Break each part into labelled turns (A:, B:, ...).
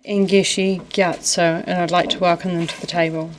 A: Ngeshi Gyatso, and I'd like to welcome them to the table.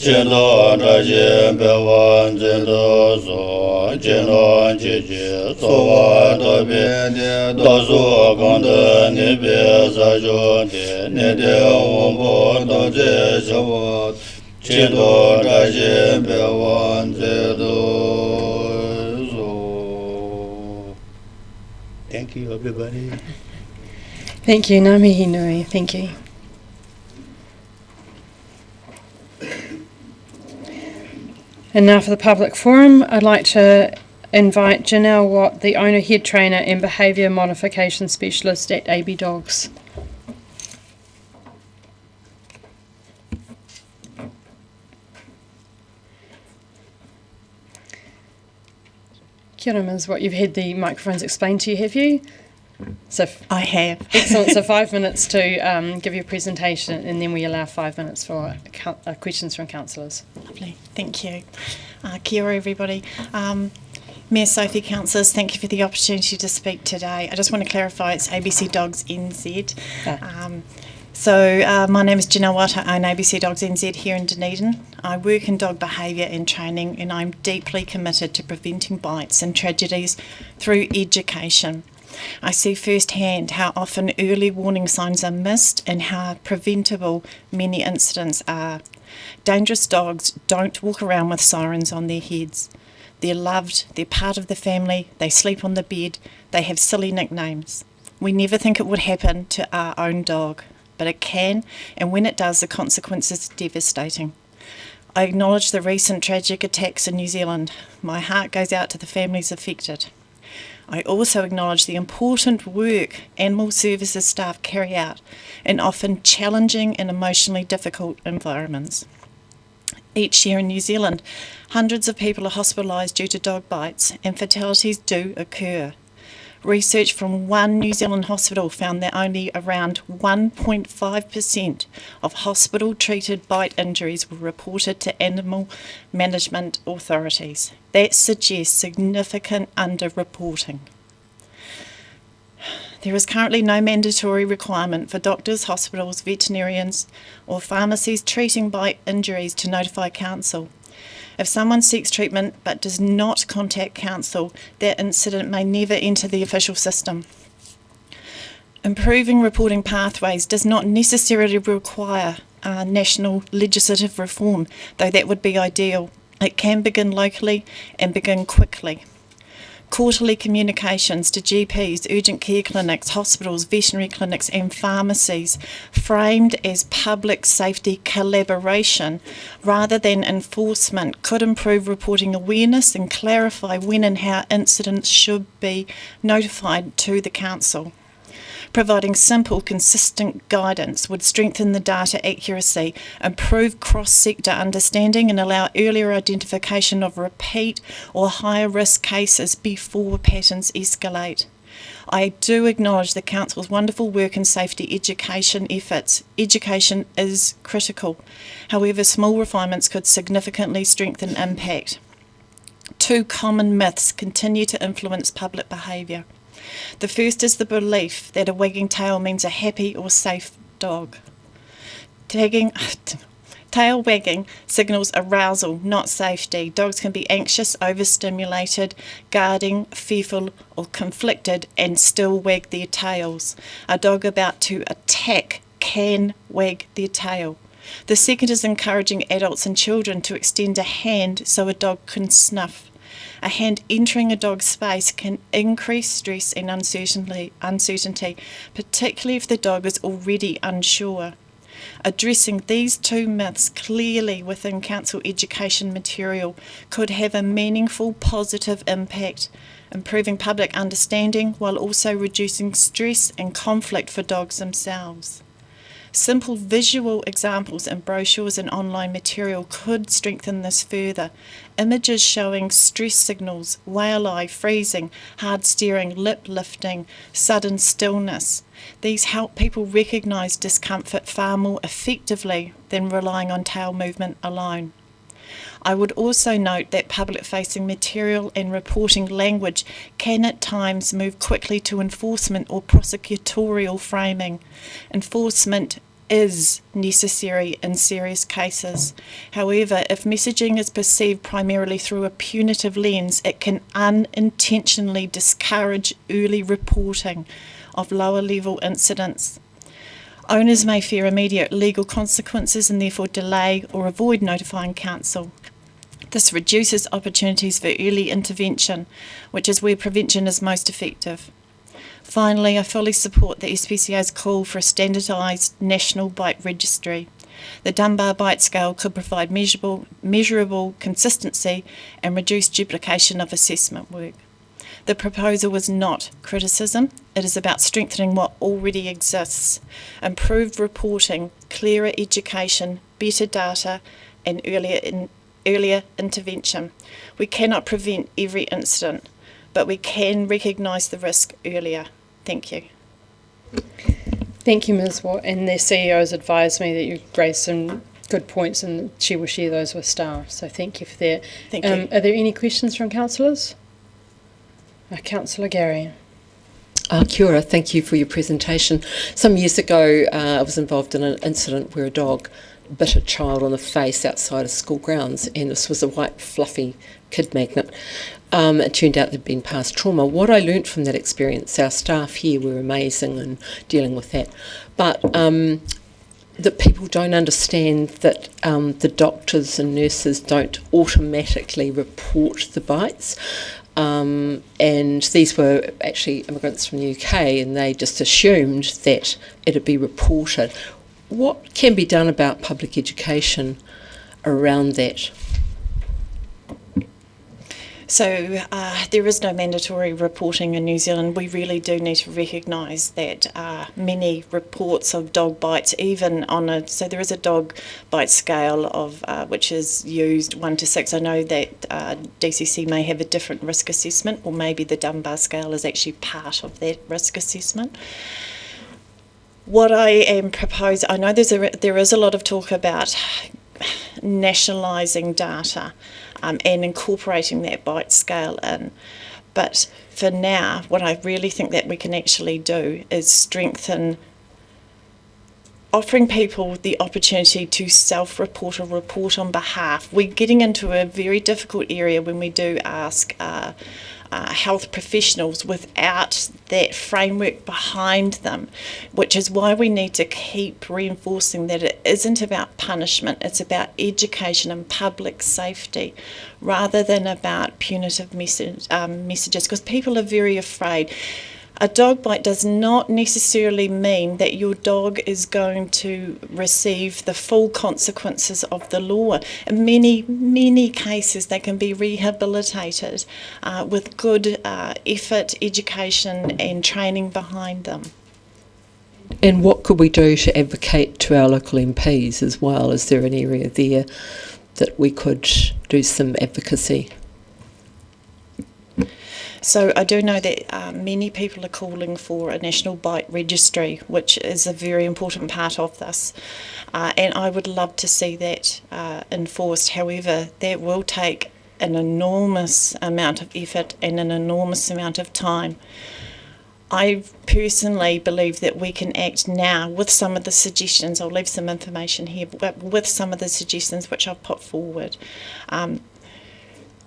B: Jendo Rajem Bewan Jendo So Jendo Jiji Sowa Dobe Dozo Gonda Nebe Zajo De Nede Wombo Doje Jawot Jendo Rajem Bewan Jendo So. Thank you, everybody.
A: Thank you, Ngā mihi nui. Thank you. And now for the public forum, I'd like to invite Janelle Watt, the owner, head trainer and behaviour modification specialist at AB Dogs. Kia ora, Ms. Watt, you've had the microphones explained to you, have you? So
C: I have.
A: Excellent. So 5 minutes to give your presentation, and then we allow 5 minutes for questions from councillors.
C: Lovely. Thank you. Kia ora, everybody. Mayor Sophie, councillors, thank you for the opportunity to speak today. I just want to clarify it's ABC Dogs NZ. My name is Janelle Watt. I own ABC Dogs NZ here in Dunedin. I work in dog behaviour and training, and I'm deeply committed to preventing bites and tragedies through education. I see firsthand how often early warning signs are missed and how preventable many incidents are. Dangerous dogs don't walk around with sirens on their heads. They're loved, they're part of the family, they sleep on the bed, they have silly nicknames. We never think it would happen to our own dog, but it can, and when it does, the consequences are devastating. I acknowledge the recent tragic attacks in New Zealand. My heart goes out to the families affected. I also acknowledge the important work animal services staff carry out in often challenging and emotionally difficult environments. Each year in New Zealand, hundreds of people are hospitalised due to dog bites, and fatalities do occur. Research from one New Zealand hospital found that only around 1.5% of hospital-treated bite injuries were reported to animal management authorities. That suggests significant underreporting. There is currently no mandatory requirement for doctors, hospitals, veterinarians or pharmacies treating bite injuries to notify council. If someone seeks treatment but does not contact council, that incident may never enter the official system. Improving reporting pathways does not necessarily require national legislative reform, though that would be ideal. It can begin locally and begin quickly. Quarterly communications to GPs, urgent care clinics, hospitals, veterinary clinics and pharmacies, framed as public safety collaboration rather than enforcement, could improve reporting awareness and clarify when and how incidents should be notified to the council. Providing simple, consistent guidance would strengthen the data accuracy, improve cross-sector understanding and allow earlier identification of repeat or higher risk cases before patterns escalate. I do acknowledge the Council's wonderful work in safety education efforts. Education is critical. However, small refinements could significantly strengthen impact. Two common myths continue to influence public behaviour. The first is the belief that a wagging tail means a happy or safe dog. Tail wagging signals arousal, not safety. Dogs can be anxious, overstimulated, guarding, fearful or conflicted and still wag their tails. A dog about to attack can wag their tail. The second is encouraging adults and children to extend a hand so a dog can snuff. A hand entering a dog's space can increase stress and uncertainty, particularly if the dog is already unsure. Addressing these two myths clearly within council education material could have a meaningful positive impact, improving public understanding while also reducing stress and conflict for dogs themselves. Simple visual examples in brochures and online material could strengthen this further. Images showing stress signals, whale eye, freezing, hard steering, lip lifting, sudden stillness. These help people recognise discomfort far more effectively than relying on tail movement alone. I would also note that public-facing material and reporting language can at times move quickly to enforcement or prosecutorial framing. Enforcement is necessary in serious cases. However, if messaging is perceived primarily through a punitive lens, it can unintentionally discourage early reporting of lower level incidents. Owners may fear immediate legal consequences and therefore delay or avoid notifying council. This reduces opportunities for early intervention, which is where prevention is most effective. Finally, I fully support the SPCA's call for a standardised national bite registry. The Dunbar bite scale could provide measurable consistency and reduce duplication of assessment work. The proposal is not criticism. It is about strengthening what already exists, improved reporting, clearer education, better data, and earlier intervention. We cannot prevent every incident, but we can recognise the risk earlier. Thank you.
A: Thank you, Ms. Watt. And the CEO's advised me that you've raised some good points and she will share those with staff. So thank you for that.
C: Thank you.
A: Are there any questions from councillors? Councillor Gary.
D: Kia ora, thank you for your presentation. Some years ago, I was involved in an incident where a dog bit a child on the face outside of school grounds, and this was a white fluffy kid magnet. It turned out there'd been past trauma. What I learnt from that experience, our staff here were amazing in dealing with that, but that people don't understand that the doctors and nurses don't automatically report the bites. And these were actually immigrants from the UK, and they just assumed that it'd be reported. What can be done about public education around that?
C: So there is no mandatory reporting in New Zealand. We really do need to recognise that many reports of dog bites, even on so there is a dog bite scale of which is used 1 to 6. I know that DCC may have a different risk assessment, or maybe the Dunbar scale is actually part of that risk assessment. What I am proposing, I know there is a lot of talk about nationalising data and incorporating that bite scale in. But for now, what I really think that we can actually do is strengthen offering people the opportunity to self-report or report on behalf. We're getting into a very difficult area when we do ask health professionals without that framework behind them, which is why we need to keep reinforcing that it isn't about punishment, it's about education and public safety rather than about punitive messages, because people are very afraid. A dog bite does not necessarily mean that your dog is going to receive the full consequences of the law. In many, many cases, they can be rehabilitated with good effort, education and training behind them.
D: And what could we do to advocate to our local MPs as well? Is there an area there that we could do some advocacy?
C: So I do know that many people are calling for a national bite registry, which is a very important part of this. And I would love to see that enforced. However, that will take an enormous amount of effort and an enormous amount of time. I personally believe that we can act now with some of the suggestions. I'll leave some information here, but with some of the suggestions which I've put forward.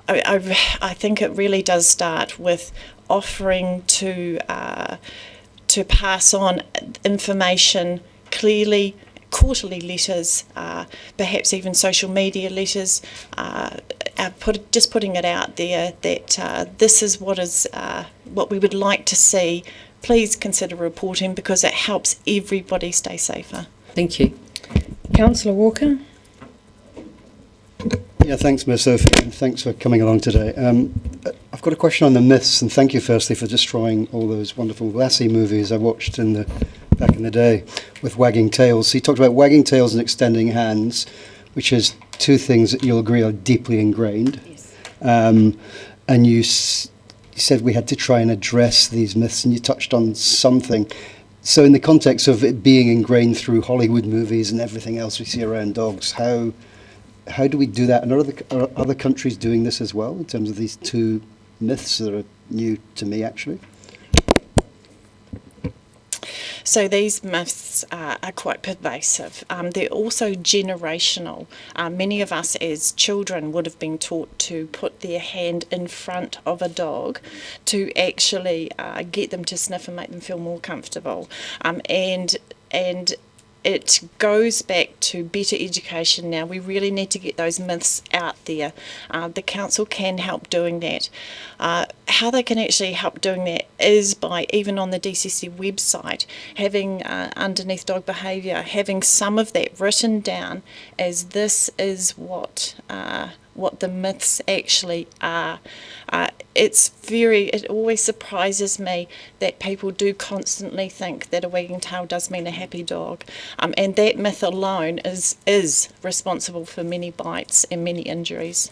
C: I think it really does start with offering to pass on information clearly, quarterly letters, perhaps even social media letters, just putting it out there that this is what we would like to see. Please consider reporting because it helps everybody stay safer.
D: Thank you.
A: Councillor Walker.
E: Yeah, thanks, Ms. Sophie, and thanks for coming along today. I've got a question on the myths, and thank you firstly for destroying all those wonderful Lassie movies I watched back in the day with wagging tails. So you talked about wagging tails and extending hands, which is two things that you'll agree are deeply ingrained.
C: Yes.
E: And you said we had to try and address these myths, and you touched on something. So in the context of it being ingrained through Hollywood movies and everything else we see around dogs, how do we do that? And are other countries doing this as well in terms of these two myths that are new to me, actually?
C: So these myths are quite pervasive. They're also generational. Many of us as children would have been taught to put their hand in front of a dog to actually get them to sniff and make them feel more comfortable. And it goes back to better education now. We really need to get those myths out there. The council can help doing that. How they can actually help doing that is by, even on the DCC website, having underneath dog behaviour, having some of that written down as this is what the myths actually are. It always surprises me that people do constantly think that a wagging tail does mean a happy dog. And that myth alone is responsible for many bites and many injuries.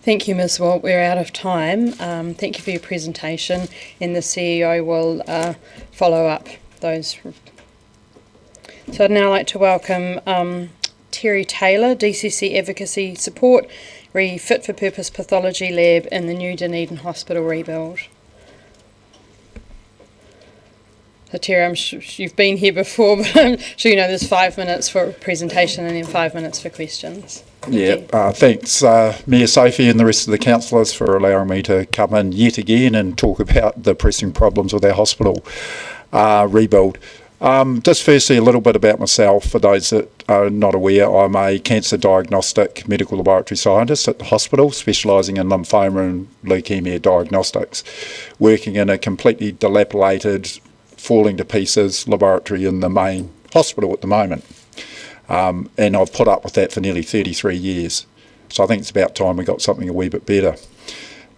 A: Thank you, Ms. Walt. We're out of time. Thank you for your presentation, and the CEO will follow up those. So I'd now like to welcome Terry Taylor, DCC Advocacy Support, Fit for Purpose Pathology Lab in the new Dunedin Hospital rebuild. So Terry, I'm sure you've been here before, but I'm sure you know there's 5 minutes for a presentation and then 5 minutes for questions.
F: Yeah, thanks Mayor Sophie and the rest of the councillors for allowing me to come in yet again and talk about the pressing problems with our hospital rebuild. Just firstly, a little bit about myself. For those that are not aware, I'm a cancer diagnostic medical laboratory scientist at the hospital, specialising in lymphoma and leukemia diagnostics, working in a completely dilapidated, falling to pieces laboratory in the main hospital at the moment. And I've put up with that for nearly 33 years. So I think it's about time we got something a wee bit better.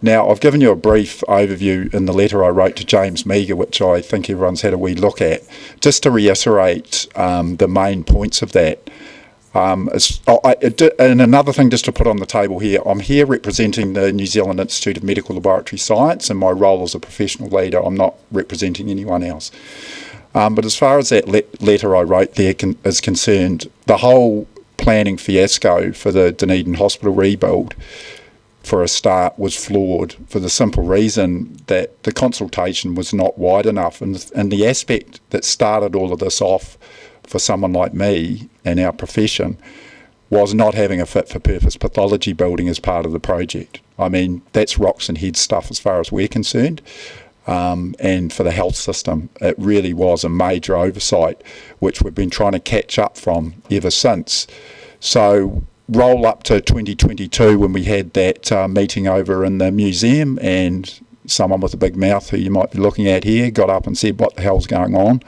F: Now, I've given you a brief overview in the letter I wrote to James Meagher, which I think everyone's had a wee look at. Just to reiterate the main points of that. And another thing just to put on the table here, I'm here representing the New Zealand Institute of Medical Laboratory Science, and my role as a professional leader, I'm not representing anyone else. But as far as that letter I wrote there is concerned, the whole planning fiasco for the Dunedin Hospital rebuild, for a start, was flawed for the simple reason that the consultation was not wide enough. And the aspect that started all of this off for someone like me and our profession was not having a fit-for-purpose pathology building as part of the project. I mean, that's rocks and heads stuff as far as we're concerned. And for the health system, it really was a major oversight, which we've been trying to catch up from ever since. So roll up to 2022 when we had that meeting over in the museum, and someone with a big mouth who you might be looking at here got up and said, what the hell's going on,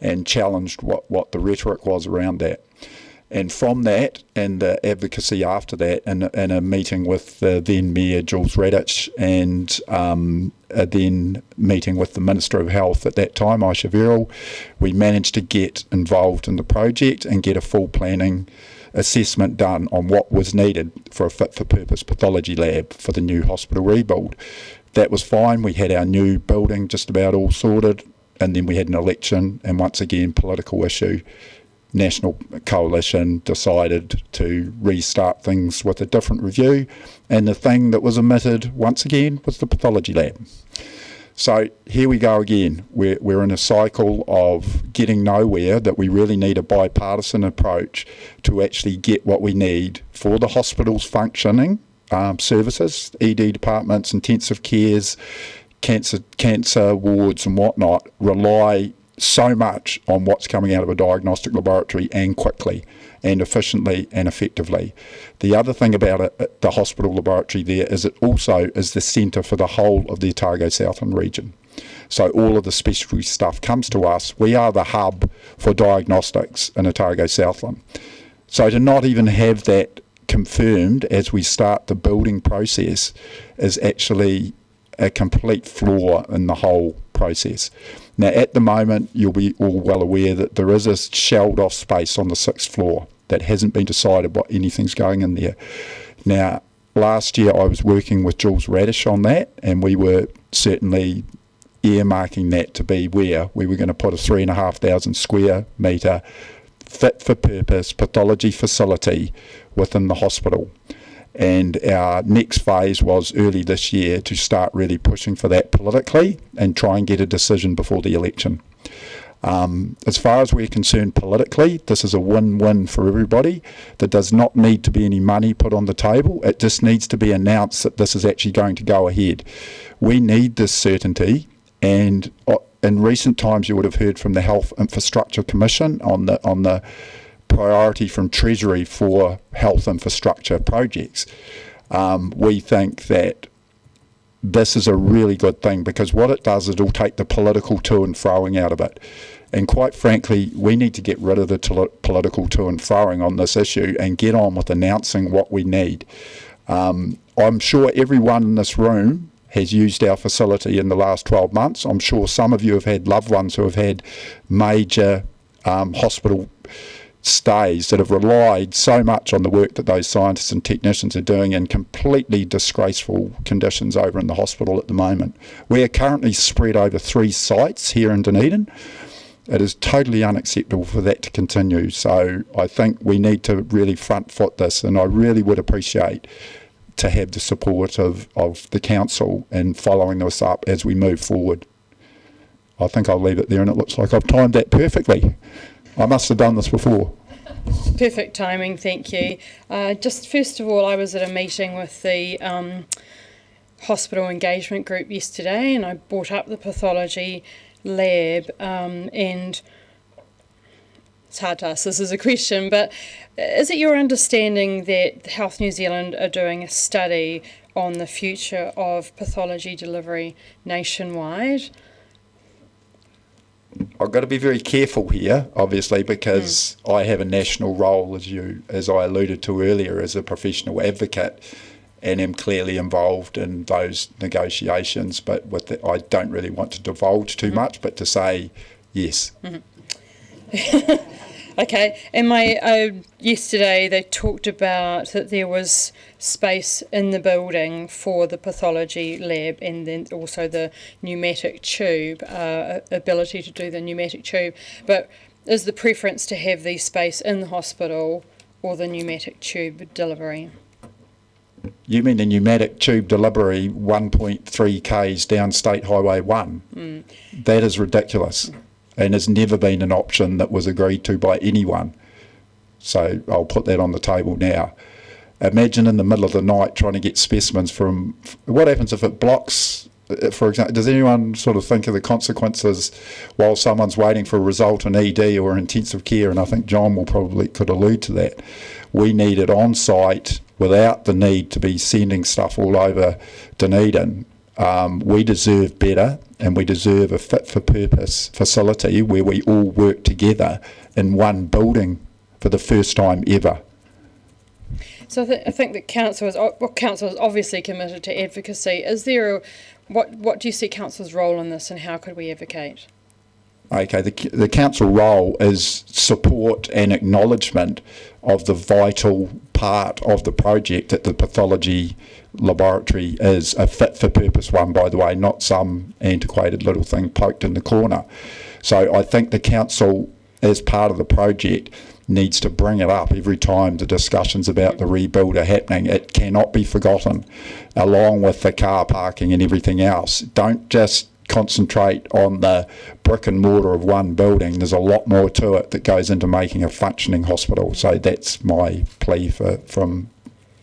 F: and challenged what the rhetoric was around that. And from that, and the advocacy after that, and a meeting with the then Mayor Jules Radich, and then meeting with the Minister of Health at that time, Aisha Verrill, we managed to get involved in the project and get a full planning assessment done on what was needed for a fit-for-purpose pathology lab for the new hospital rebuild. That was fine. We had our new building just about all sorted, and then we had an election, and once again, political issue. National Coalition decided to restart things with a different review, and the thing that was omitted once again was the pathology lab. So here we go again. We're in a cycle of getting nowhere, that we really need a bipartisan approach to actually get what we need for the hospital's functioning services, ED departments, intensive cares, cancer wards and whatnot, rely so much on what's coming out of a diagnostic laboratory, and quickly and efficiently and effectively. The other thing about it, the hospital laboratory there, is it also is the centre for the whole of the Otago Southland region. So all of the specialty stuff comes to us. We are the hub for diagnostics in Otago Southland. So to not even have that confirmed as we start the building process is actually a complete flaw in the whole process. Now, at the moment, you'll be all well aware that there is a shelled off space on the 6th floor that hasn't been decided what anything's going in there. Now, last year I was working with Jules Radich on that, and we were certainly earmarking that to be where we were going to put a 3,500 square metre fit for purpose pathology facility within the hospital. And our next phase was early this year to start really pushing for that politically and try and get a decision before the election. As far as we're concerned politically, this is a win-win for everybody. There does not need to be any money put on the table. It just needs to be announced that this is actually going to go ahead. We need this certainty, and in recent times you would have heard from the Health Infrastructure Commission on the priority from Treasury for health infrastructure projects. We think that this is a really good thing, because what it does is it'll take the political to and froing out of it. And quite frankly, we need to get rid of the political to and froing on this issue and get on with announcing what we need. I'm sure everyone in this room has used our facility in the last 12 months. I'm sure some of you have had loved ones who have had major hospital stays that have relied so much on the work that those scientists and technicians are doing in completely disgraceful conditions over in the hospital at the moment. We are currently spread over 3 sites here in Dunedin. It is totally unacceptable for that to continue. So I think we need to really front foot this, and I really would appreciate to have the support of the council in following this up as we move forward. I think I'll leave it there, and it looks like I've timed that perfectly. I must have done this before.
A: Perfect timing, thank you. Just first of all, I was at a meeting with the hospital engagement group yesterday, and I brought up the pathology lab, and it's hard to ask this as a question, but is it your understanding that Health New Zealand are doing a study on the future of pathology delivery nationwide?
F: I've got to be very careful here, obviously, because I have a national role, as I alluded to earlier, as a professional advocate, and am clearly involved in those negotiations. But I don't really want to divulge too much, but to say yes.
A: Okay, and yesterday they talked about that there was space in the building for the pathology lab, and then also the pneumatic tube, ability to do the pneumatic tube. But is the preference to have the space in the hospital or the pneumatic tube delivery?
F: You mean the pneumatic tube delivery 1.3 k's down State Highway 1? That is ridiculous. And has never been an option that was agreed to by anyone. So I'll put that on the table now. Imagine in the middle of the night trying to get specimens from... What happens if it blocks, for example? Does anyone sort of think of the consequences while someone's waiting for a result in ED or intensive care? And I think John could allude to that. We need it on site without the need to be sending stuff all over Dunedin. We deserve better, and we deserve a fit-for-purpose facility where we all work together in one building for the first time ever.
A: So I think that council is obviously committed to advocacy. Is there what do you see council's role in this, and how could we advocate?
F: Okay, the council role is support and acknowledgement of the vital part of the project that the pathology laboratory is, a fit-for-purpose one, by the way, not some antiquated little thing poked in the corner. So I think the council, as part of the project, needs to bring it up every time the discussions about the rebuild are happening. It cannot be forgotten, along with the car parking and everything else. Don't just concentrate on the brick and mortar of one building. There's a lot more to it that goes into making a functioning hospital. So that's my plea from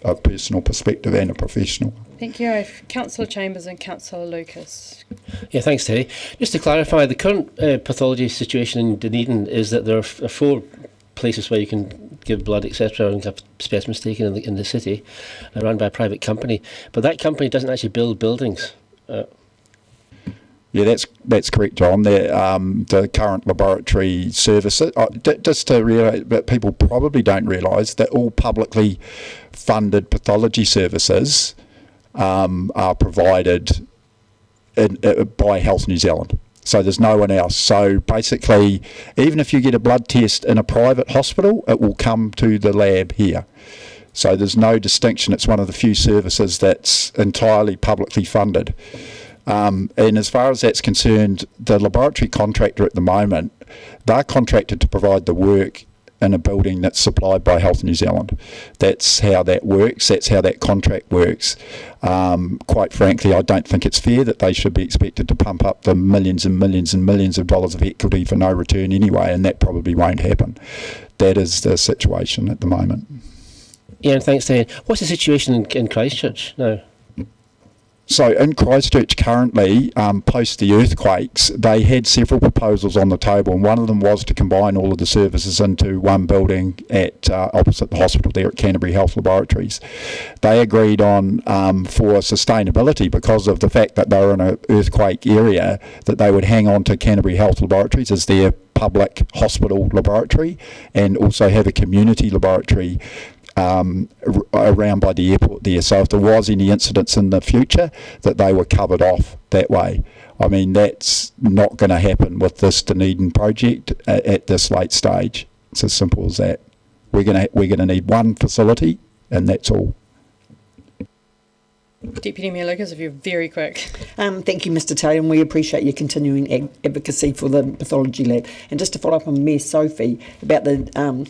F: a personal perspective and a professional.
A: Thank you. I have Councillor Chambers and Councillor Lucas.
G: Yeah, thanks, Terry. Just to clarify, the current pathology situation in Dunedin is that there are 4 places where you can give blood, etc., and have specimens taken in the city, run by a private company. But that company doesn't actually build buildings.
F: Yeah, that's correct, John. The current laboratory services, just to reiterate, but people probably don't realise that all publicly funded pathology services are provided by Health New Zealand. So there's no one else. So basically, even if you get a blood test in a private hospital, it will come to the lab here. So there's no distinction. It's one of the few services that's entirely publicly funded. And as far as that's concerned, the laboratory contractor at the moment, they're contracted to provide the work in a building that's supplied by Health New Zealand. That's how that works. That's how that contract works. Quite frankly, I don't think it's fair that they should be expected to pump up the millions and millions and millions of dollars of equity for no return anyway, and that probably won't happen. That is the situation at the moment.
G: Yeah, and thanks, Dan. What's the situation in Christchurch now?
F: So in Christchurch currently, post the earthquakes, they had several proposals on the table, and one of them was to combine all of the services into one building at opposite the hospital there at Canterbury Health Laboratories. They agreed on, for sustainability, because of the fact that they were in an earthquake area, that they would hang on to Canterbury Health Laboratories as their public hospital laboratory, and also have a community laboratory around by the airport there. So if there was any incidents in the future, that they were covered off that way. I mean, that's not going to happen with this Dunedin project at this late stage. It's as simple as that. We're going to need one facility, and that's all.
A: Deputy Mayor Lucas, if you're very quick.
H: Thank you, Mr. Taylor, and we appreciate your continuing advocacy for the pathology lab. And just to follow up on Mayor Sophie about the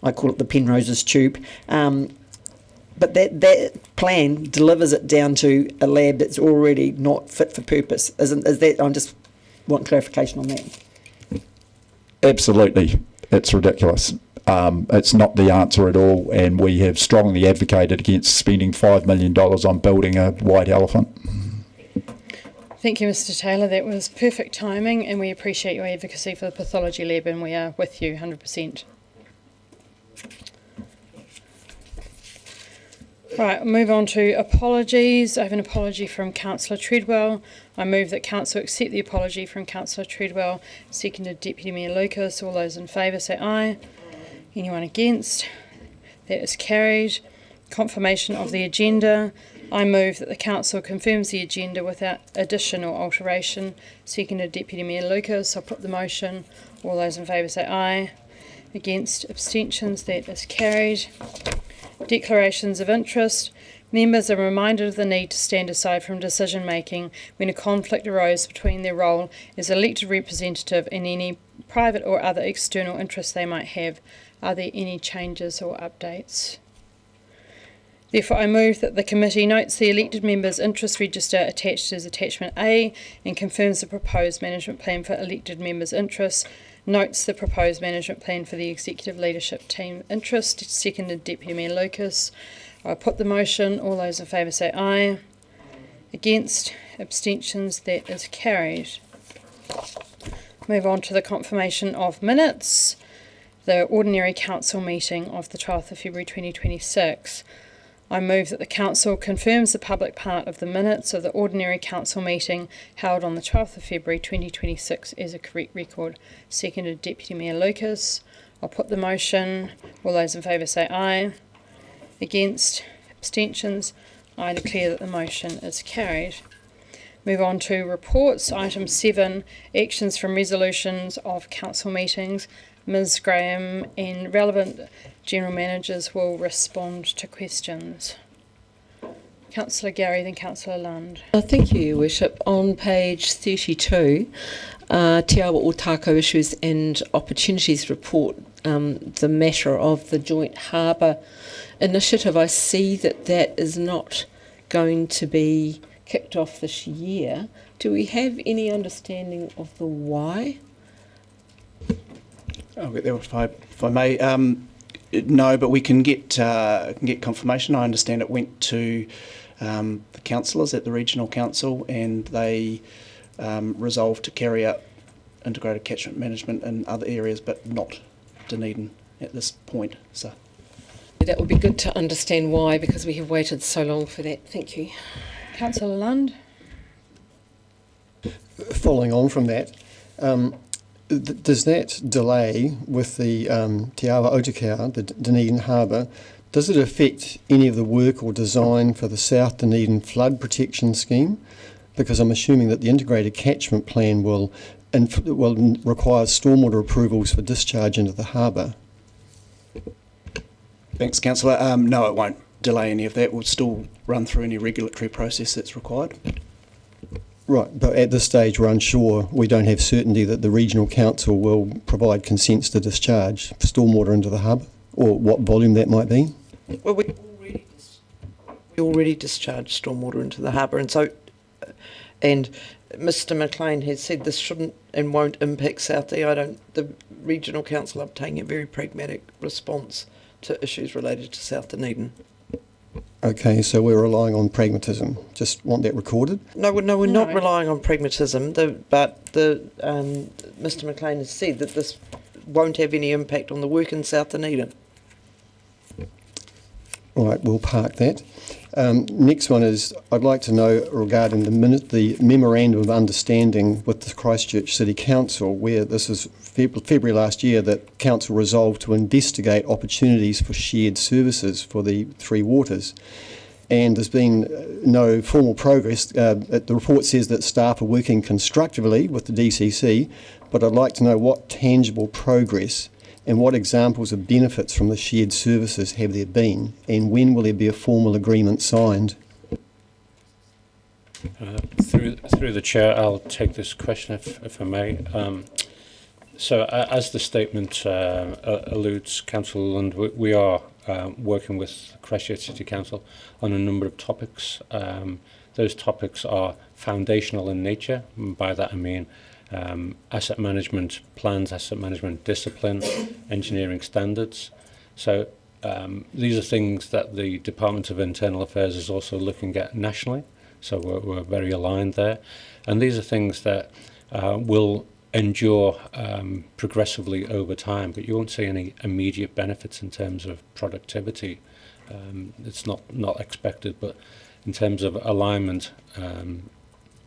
H: I call it the Penrose's tube. But that plan delivers it down to a lab that's already not fit for purpose. Is that? I just want clarification on that.
F: Absolutely. It's ridiculous. It's not the answer at all, and we have strongly advocated against spending $5 million on building a white elephant.
A: Thank you, Mr. Taylor. That was perfect timing, and we appreciate your advocacy for the pathology lab, and we are with you 100%. Right, we'll move on to apologies. I have an apology from Councillor Treadwell. I move that Council accept the apology from Councillor Treadwell. Seconded Deputy Mayor Lucas. All those in favour say aye. Anyone against? That is carried. Confirmation of the agenda. I move that the Council confirms the agenda without addition or alteration. Seconded Deputy Mayor Lucas. I'll put the motion. All those in favour say aye. Against? Abstentions? That is carried. Declarations of interest. Members are reminded of the need to stand aside from decision making when a conflict arose between their role as elected representative and any private or other external interests they might have. Are there any changes or updates? Therefore, I move that the committee notes the elected members' interest register attached as attachment A and confirms the proposed management plan for elected members' interests. Notes the proposed management plan for the executive leadership team interest. Seconded Deputy Mayor Lucas. I put the motion. All those in favour say aye. Against? Abstentions? That is carried. Move on to the confirmation of minutes. The ordinary council meeting of the 12th of February 2026. I move that the Council confirms the public part of the minutes of the ordinary council meeting held on the 12th of February 2026 as a correct record. Seconded Deputy Mayor Lucas. I'll put the motion. All those in favour say aye. Against? Abstentions? I declare that the motion is carried. Move on to reports. Item 7, actions from resolutions of council meetings. Ms Graham and relevant general managers will respond to questions. Councillor Gary, then Councillor Lund.
D: Thank you, Your Worship. On page 32, Te Awa o Tākau Issues and Opportunities report, the matter of the Joint Harbour Initiative. I see that is not going to be kicked off this year. Do we have any understanding of the why?
I: I'll get there if I may. No, but we can get confirmation. I understand it went to the councillors at the regional council, and they resolved to carry out integrated catchment management in other areas, but not Dunedin at this point. So
D: that would be good to understand why, because we have waited so long for that. Thank you.
A: Councillor Lund.
E: Following on from that, does that delay with the Te Awa Otakau, the Dunedin Harbour, does it affect any of the work or design for the South Dunedin Flood Protection Scheme? Because I'm assuming that the integrated catchment plan will require stormwater approvals for discharge into the harbour.
I: Thanks, Councillor. No, it won't delay any of that. We'll still run through any regulatory process that's required.
J: Right, but at this stage we're unsure. We don't have certainty that the regional council will provide consents to discharge stormwater into the harbour, or what volume that might be.
K: Well, we already discharged stormwater into the harbour, and so, and Mr. McLean has said this shouldn't and won't impact Southie. The regional council are taking a very pragmatic response to issues related to South Dunedin.
J: Okay, so we're relying on pragmatism. Just want that recorded.
K: No, we're not relying on pragmatism. But Mr. McLean has said that this won't have any impact on the work in South Dunedin.
J: All right, we'll park that. Next one is, I'd like to know regarding the memorandum of understanding with the Christchurch City Council, where this is February last year that council resolved to investigate opportunities for shared services for the Three Waters. And there's been no formal progress. The report says that staff are working constructively with the DCC, but I'd like to know what tangible progress and what examples of benefits from the shared services have there been, and when will there be a formal agreement signed?
L: Through the chair, I'll take this question if I may. As the statement alludes, Councillor Lund, we are working with Christchurch City Council on a number of topics. Those topics are foundational in nature, and by that I mean asset management plans, asset management discipline, engineering standards. So these are things that the Department of Internal Affairs is also looking at nationally. So we're very aligned there. And these are things that will endure progressively over time, but you won't see any immediate benefits in terms of productivity. It's not expected, but in terms of alignment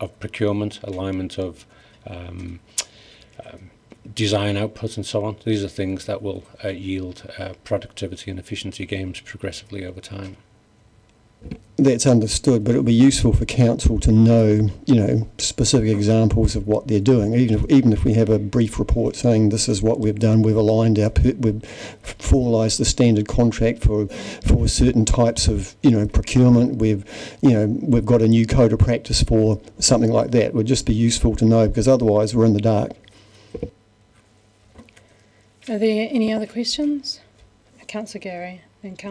L: of procurement, alignment of design outputs and so on. These are things that will yield productivity and efficiency gains progressively over time.
J: That's understood, but it would be useful for council to know, specific examples of what they're doing. Even if we have a brief report saying this is what we've done, we've aligned we've formalised the standard contract for certain types of procurement. We've got a new code of practice for something like that. It would just be useful to know, because otherwise we're in the dark.
A: Are there any other questions? Councillor Gary.
D: Thank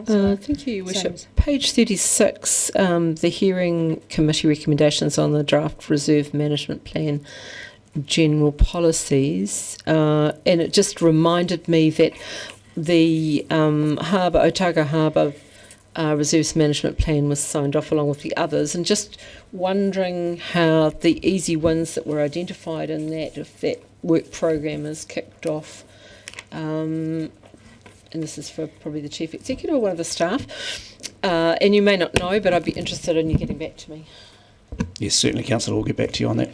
D: you, Your Worship. Page 36, the hearing committee recommendations on the draft reserve management plan general policies, and it just reminded me that the Otago Harbour reserves management plan was signed off along with the others, and just wondering how the easy wins that were identified in that, if that work program is kicked off. And this is for probably the Chief Executive or one of the staff. And you may not know, but I'd be interested in you getting back to me.
I: Yes, certainly, Councillor. We'll get back to you on that.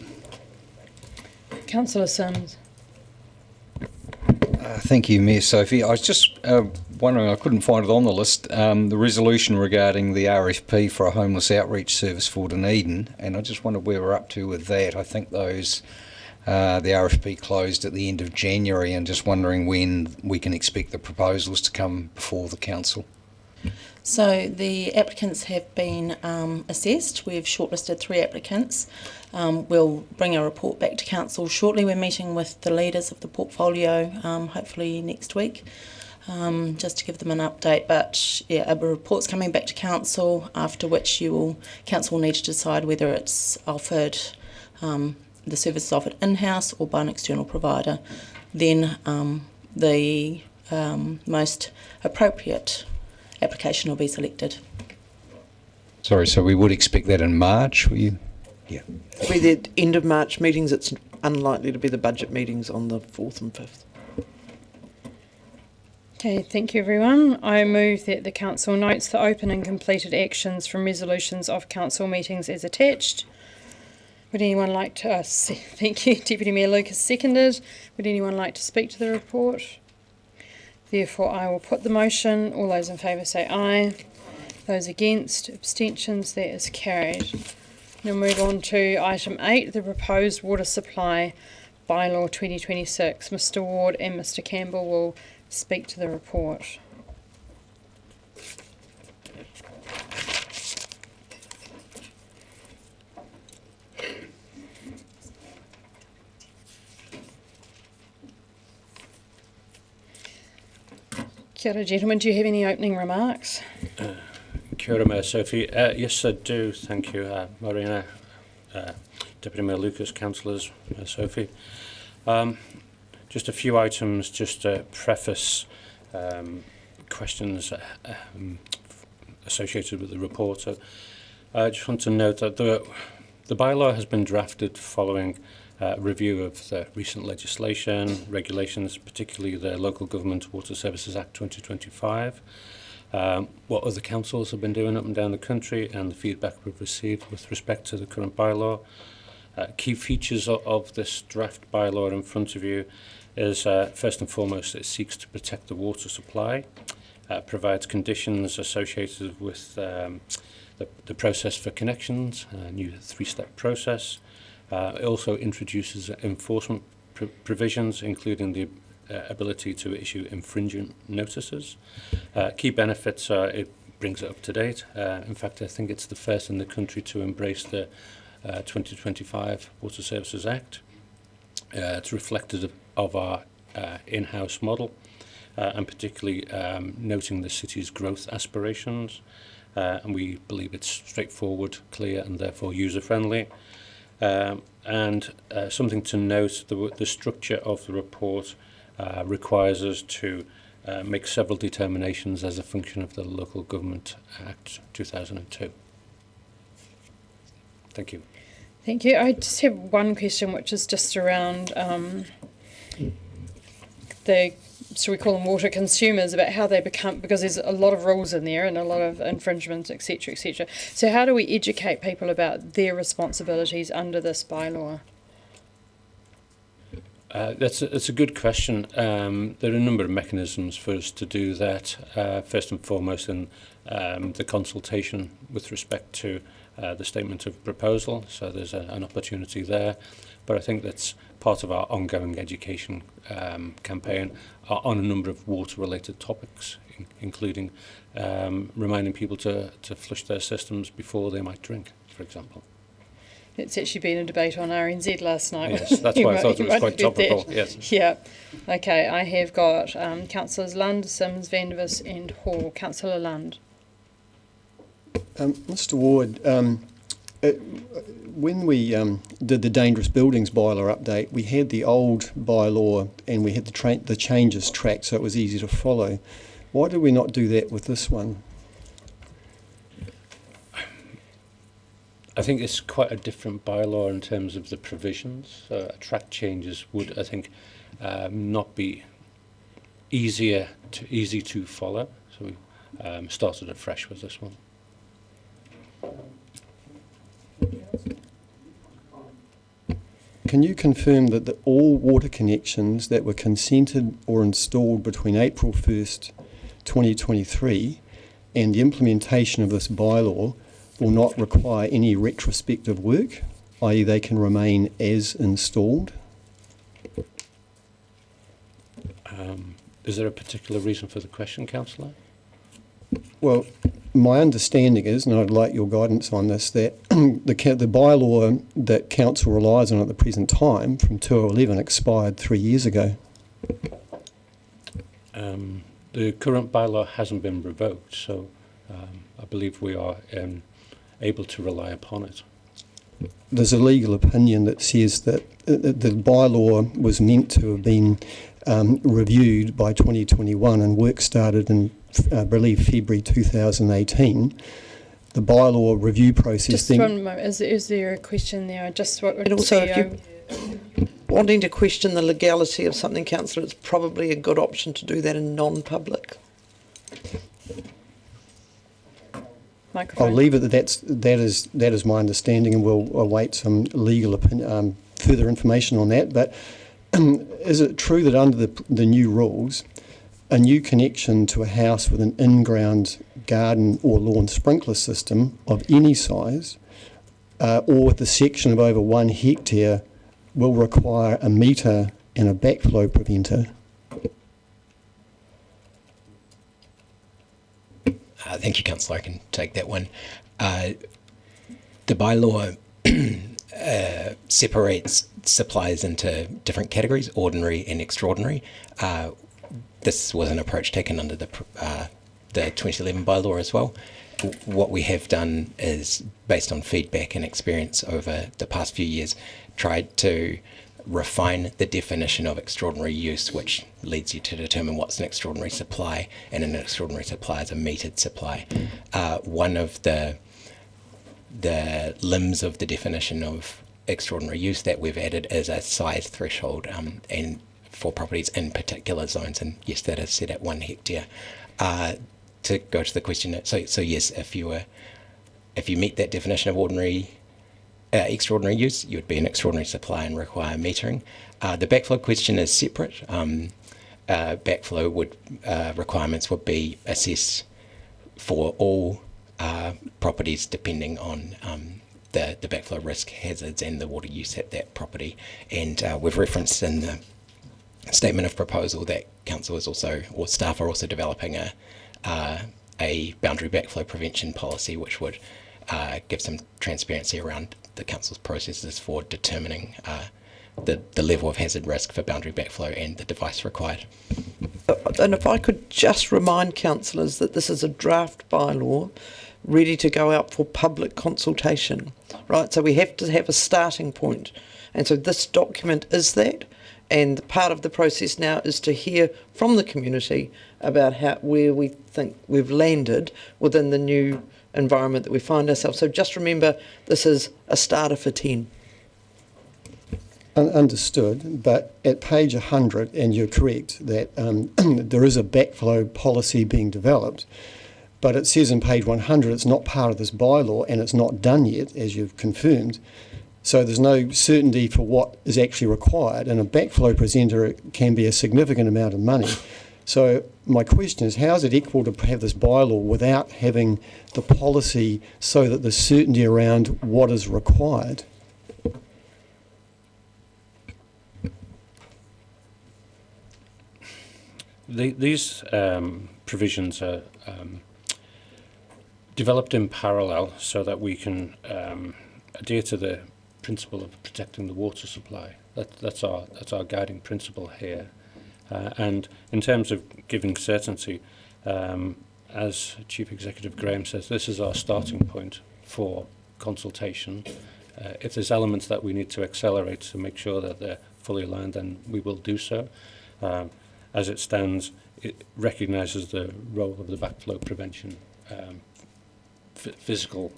A: Councillor Sims.
M: Thank you, Mayor Sophie. I was just wondering, I couldn't find it on the list, the resolution regarding the RFP for a homeless outreach service for Dunedin, and I just wondered where we're up to with that. I think the RFP closed at the end of January, and just wondering when we can expect the proposals to come before the council.
N: So the applicants have been assessed. We've shortlisted 3 applicants. We'll bring a report back to council shortly. We're meeting with the leaders of the portfolio, hopefully next week, just to give them an update. But yeah, a report's coming back to council, after which council will need to decide whether it's offered. The service is offered in-house or by an external provider. Then the most appropriate application will be selected.
M: Sorry, so we would expect that in March?
K: Yeah. It'll be the end of March meetings. It's unlikely to be the budget meetings on the 4th and 5th.
A: Okay, thank you everyone. I move that the council notes the open and completed actions from resolutions of council meetings as attached. Would anyone like to, thank you, Deputy Mayor Lucas seconded. Would anyone like to speak to the report? Therefore, I will put the motion. All those in favour say aye. Those against, abstentions, that is carried. Now move on to item 8, the proposed water supply bylaw 2026. Mr. Ward and Mr. Campbell will speak to the report. Kia ora, gentlemen. Do you have any opening remarks?
L: Kia ora, Mayor Sophie. Yes, I do. Thank you, Marina, Deputy Mayor Lucas, councillors, Mayor Sophie. Just a few items just to preface questions associated with the report. So I just want to note that the bylaw has been drafted following review of the recent legislation, regulations, particularly the Local Government Water Services Act 2025, what other councils have been doing up and down the country, and the feedback we've received with respect to the current bylaw. Key features of this draft bylaw in front of you is, first and foremost, it seeks to protect the water supply, provides conditions associated with the process for connections, a new three-step process. It also introduces enforcement provisions, including the ability to issue infringement notices. Key benefits are it brings it up to date. In fact, I think it's the first in the country to embrace the 2025 Water Services Act. It's reflective of our in-house model, and particularly noting the city's growth aspirations. And we believe it's straightforward, clear, and therefore user-friendly. And something to note, the structure of the report requires us to make several determinations as a function of the Local Government Act 2002. Thank you.
A: Thank you. I just have one question, which is just around the, so we call them water consumers, about how they become, because there's a lot of rules in there and a lot of infringements, etc., etc. So how do we educate people about their responsibilities under this bylaw?
L: That's a good question. There are a number of mechanisms for us to do that. First and foremost, in the consultation with respect to the statement of proposal. So there's an opportunity there. But I think that's part of our ongoing education campaign on a number of water-related topics, including reminding people to flush their systems before they might drink, for example.
A: It's actually been a debate on RNZ last night.
L: Yes, that's why I thought it was quite topical. Yes.
A: Yeah. Okay, I have got Councillors Lund, Sims, Vandervis and Hall. Councillor Lund.
J: Mr Ward, when we did the dangerous buildings bylaw update, we had the old bylaw and we had the changes tracked so it was easy to follow. Why did we not do that with this one?
L: I think it's quite a different bylaw in terms of the provisions. Track changes would, I think, not be easy to follow. So we started afresh with this one.
J: Can you confirm that all water connections that were consented or installed between April 1st, 2023 and the implementation of this bylaw will not require any retrospective work, i.e. they can remain as installed?
L: Is there a particular reason for the question, Councillor?
J: Well, my understanding is, and I'd like your guidance on this, that the bylaw that Council relies on at the present time from 2011 expired 3 years ago.
L: The current bylaw hasn't been revoked, so I believe we are able to rely upon it.
J: There's a legal opinion that says that the bylaw was meant to have been reviewed by 2021 and work started in, I believe, February 2018. The bylaw review process...
A: Just one moment, is there a question there?
K: And also, if you're wanting to question the legality of something, Councillor, it's probably a good option to do that in non-public.
A: Microphone.
J: I'll leave it that is my understanding, and we'll await some legal further information on that. But is it true that under the new rules, a new connection to a house with an in-ground garden or lawn sprinkler system of any size, or with a section of over 1 hectare, will require a meter and a backflow preventer?
O: Thank you, Councillor. I can take that one. The bylaw separates supplies into different categories, ordinary and extraordinary. this was an approach taken under the 2011 bylaw as well. What we have done is, based on feedback and experience over the past few years, tried to refine the definition of extraordinary use, which leads you to determine what's an extraordinary supply, and an extraordinary supply is a metered supply. One of the limbs of the definition of extraordinary use that we've added is a size threshold, and for properties in particular zones, and yes, that is set at 1 hectare. To go to the question, so yes, if you meet that definition of extraordinary use, you would be an extraordinary supply and require metering. The backflow question is separate. Backflow requirements would be assessed for all properties depending on the backflow risk, hazards, and the water use at that property. And we've referenced in the statement of proposal that council is also, or staff are also developing a boundary backflow prevention policy, which would give some transparency around the council's processes for determining the level of hazard risk for boundary backflow and the device required.
K: And if I could just remind councillors that this is a draft bylaw ready to go out for public consultation, right? So we have to have a starting point. And so this document is that. And part of the process now is to hear from the community about where we think we've landed within the new environment that we find ourselves. So just remember, this is a starter for 10.
J: Understood, but at page 100, and you're correct that there is a backflow policy being developed, but it says in page 100 it's not part of this bylaw and it's not done yet, as you've confirmed. So there's no certainty for what is actually required, and a backflow presenter can be a significant amount of money. So my question is, how is it equal to have this bylaw without having the policy so that there's certainty around what is required?
L: These provisions are developed in parallel so that we can adhere to the principle of protecting the water supply. That's our guiding principle here. And in terms of giving certainty, as Chief Executive Graham says, this is our starting point for consultation. If there's elements that we need to accelerate to make sure that they're fully aligned, then we will do so. As it stands, it recognises the role of the backflow prevention, physical.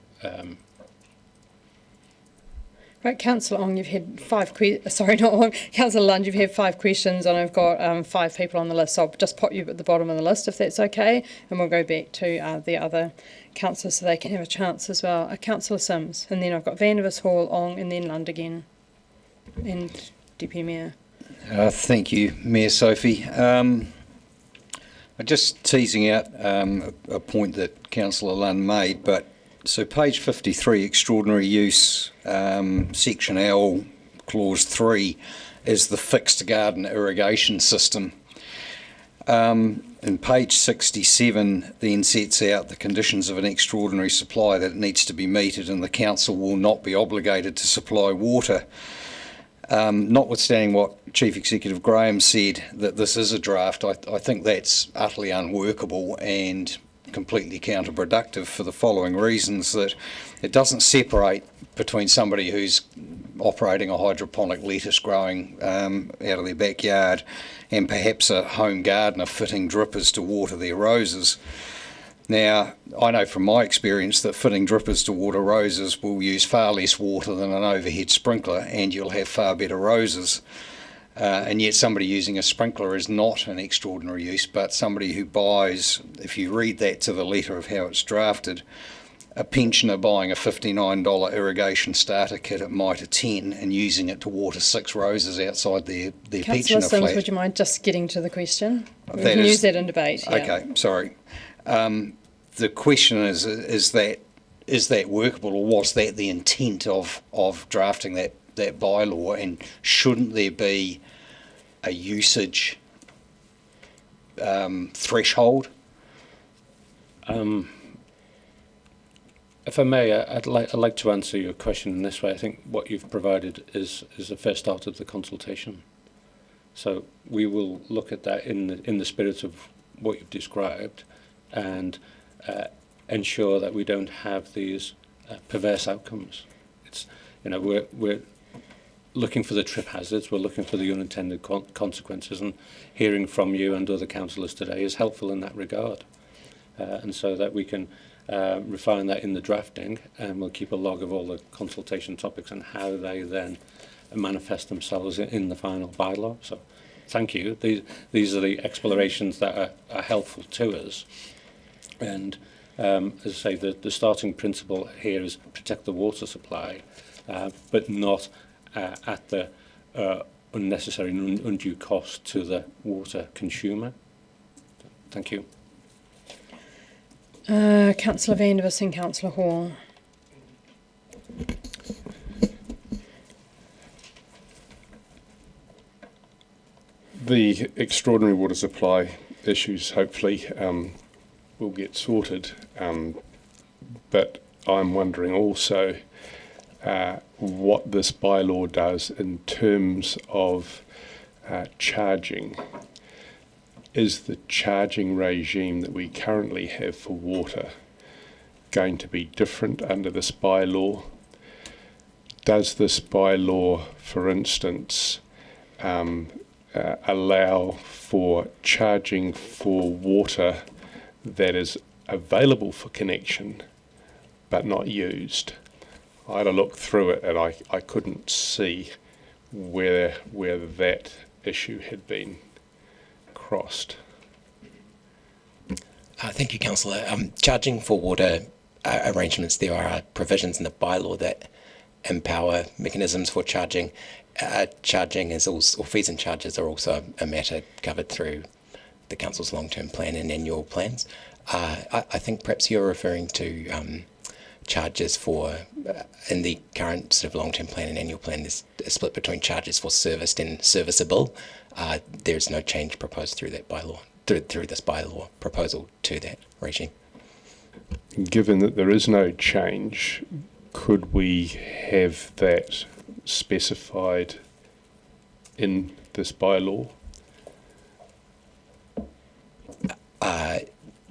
A: Right, Councillor Ong, you've had Councillor Lund, you've had 5 questions, and I've got 5 people on the list, so I'll just put you at the bottom of the list if that's okay, and we'll go back to the other councillors so they can have a chance as well. Councillor Sims, and then I've got Vandervis Hall, Ong, and then Lund again, and Deputy Mayor.
M: Thank you, Mayor Sophie. I'm just teasing out a point that Councillor Lund made, but so page 53, extraordinary use, section L, clause 3, is the fixed garden irrigation system. And page 67 then sets out the conditions of an extraordinary supply that it needs to be meted, and the council will not be obligated to supply water. Notwithstanding what Chief Executive Graham said, that this is a draft, I think that's utterly unworkable and completely counterproductive for the following reasons: that it doesn't separate between somebody who's operating a hydroponic lettuce growing out of their backyard and perhaps a home gardener fitting drippers to water their roses. Now, I know from my experience that fitting drippers to water roses will use far less water than an overhead sprinkler, and you'll have far better roses. And yet somebody using a sprinkler is not an extraordinary use, but somebody who buys, if you read that to the letter of how it's drafted, a pensioner buying a $59 irrigation starter kit at Mitre 10 and using it to water 6 roses outside their pensioner
A: Sims,
M: flat.
A: would you mind just getting to the question? We
M: That
A: can
M: is-
A: use that in debate. Yeah.
M: Okay, sorry. The question is that workable, or was that the intent of drafting that bylaw, and shouldn't there be a usage threshold?
L: If I may, I'd like to answer your question in this way. I think what you've provided is the first start of the consultation. So we will look at that in the spirit of what you've described, and ensure that we don't have these perverse outcomes. It's, you know, we're looking for the trip hazards, we're looking for the unintended consequences, and hearing from you and other councillors today is helpful in that regard. And so that we can refine that in the drafting, and we'll keep a log of all the consultation topics and how they then manifest themselves in the final bylaw. So thank you. These are the explorations that are helpful to us. And as I say, the starting principle here is protect the water supply, but not at the unnecessary and undue cost to the water consumer. Thank you.
A: Councillor Vandervis and Councillor Hall.
P: The extraordinary water supply issues hopefully will get sorted, but I'm wondering also what this bylaw does in terms of charging. Is the charging regime that we currently have for water going to be different under this bylaw? Does this bylaw, for instance, allow for charging for water that is available for connection but not used? I had a look through it and I couldn't see where that issue had been crossed.
O: Thank you, Councillor. Charging for water arrangements, there are provisions in the bylaw that empower mechanisms for charging. Charging is also, or fees and charges are also a matter covered through the Council's long-term plan and annual plans. I think perhaps you're referring to charges for, in the current sort of long-term plan and annual plan, there's a split between charges for serviced and serviceable. There's no change proposed through that bylaw, through this bylaw proposal to that regime.
P: Given that there is no change, could we have that specified in this bylaw?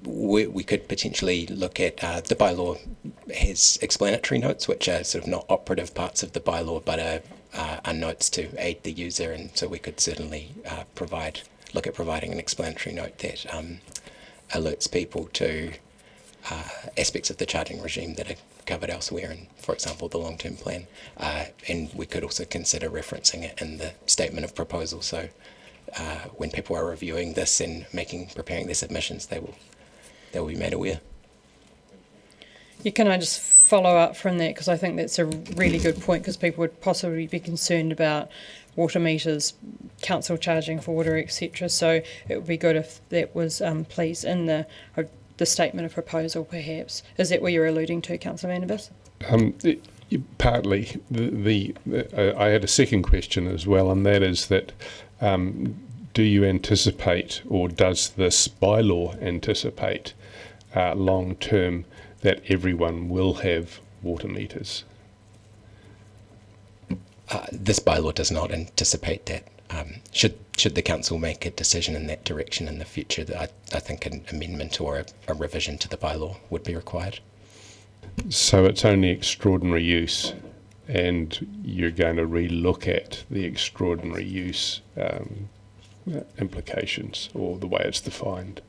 O: We could potentially look at the bylaw has explanatory notes, which are sort of not operative parts of the bylaw, but are notes to aid the user, and so we could certainly look at providing an explanatory note that alerts people to aspects of the charging regime that are covered elsewhere in, for example, the long-term plan. And we could also consider referencing it in the statement of proposal, so when people are reviewing this and preparing their submissions, they will be made aware.
A: Can I just follow up from that, because I think that's a really good point, because people would possibly be concerned about water meters, council charging for water, etc. So it would be good if that was please in the statement of proposal, perhaps. Is that what you're alluding to, Councillor Vandervis?
P: Partly. I had a second question as well, and that is that do you anticipate, or does this bylaw anticipate long term that everyone will have water meters?
O: This bylaw does not anticipate that. Should the council make a decision in that direction in the future, I think an amendment or a revision to the bylaw would be required.
P: So it's only extraordinary use, and you're going to re-look at the extraordinary use implications, or the way it's defined.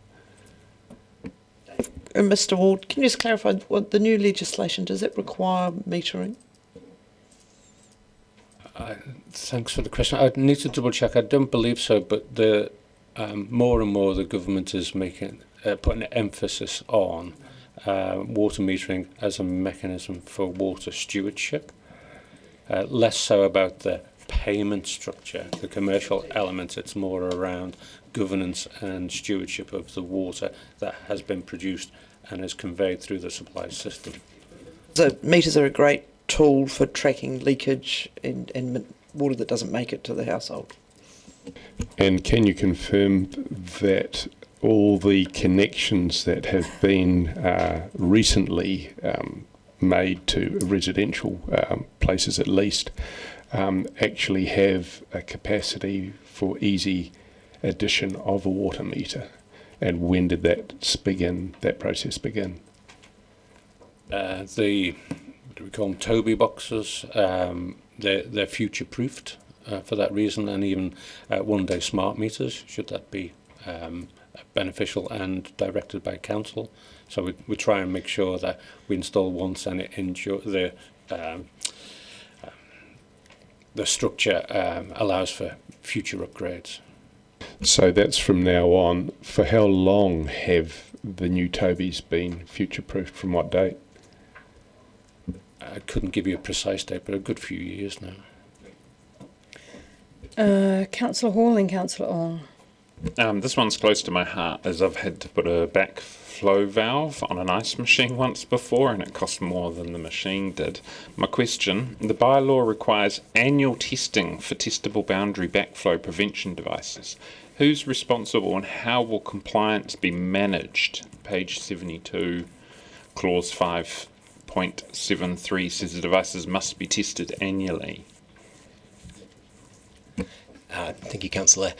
K: And Mr. Ward, can you just clarify what the new legislation, does it require metering?
L: Thanks for the question. I need to double check. I don't believe so, but the more and more the government is putting an emphasis on water metering as a mechanism for water stewardship. Less so about the payment structure, the commercial elements. It's more around governance and stewardship of the water that has been produced and is conveyed through the supply system.
K: So meters are a great tool for tracking leakage and water that doesn't make it to the household.
P: And can you confirm that all the connections that have been recently made to residential places at least actually have a capacity for easy addition of a water meter? And when did that process begin?
L: The, what do we call them, Toby boxes, they're future-proofed for that reason, and even one-day smart meters, should that be beneficial and directed by council. So we try and make sure that we install once and it ensure the structure allows for future upgrades.
P: So that's from now on. For how long have the new Tobys been future-proofed? From what date?
L: I couldn't give you a precise date, but a good few years now.
A: Councillor Hall and Councillor Ong.
Q: This one's close to my heart, as I've had to put a backflow valve on an ice machine once before, and it cost more than the machine did. My question: the bylaw requires annual testing for testable boundary backflow prevention devices. Who's responsible and how will compliance be managed? Page 72, clause 5.73 says the devices must be tested annually.
O: Thank you, Councillor.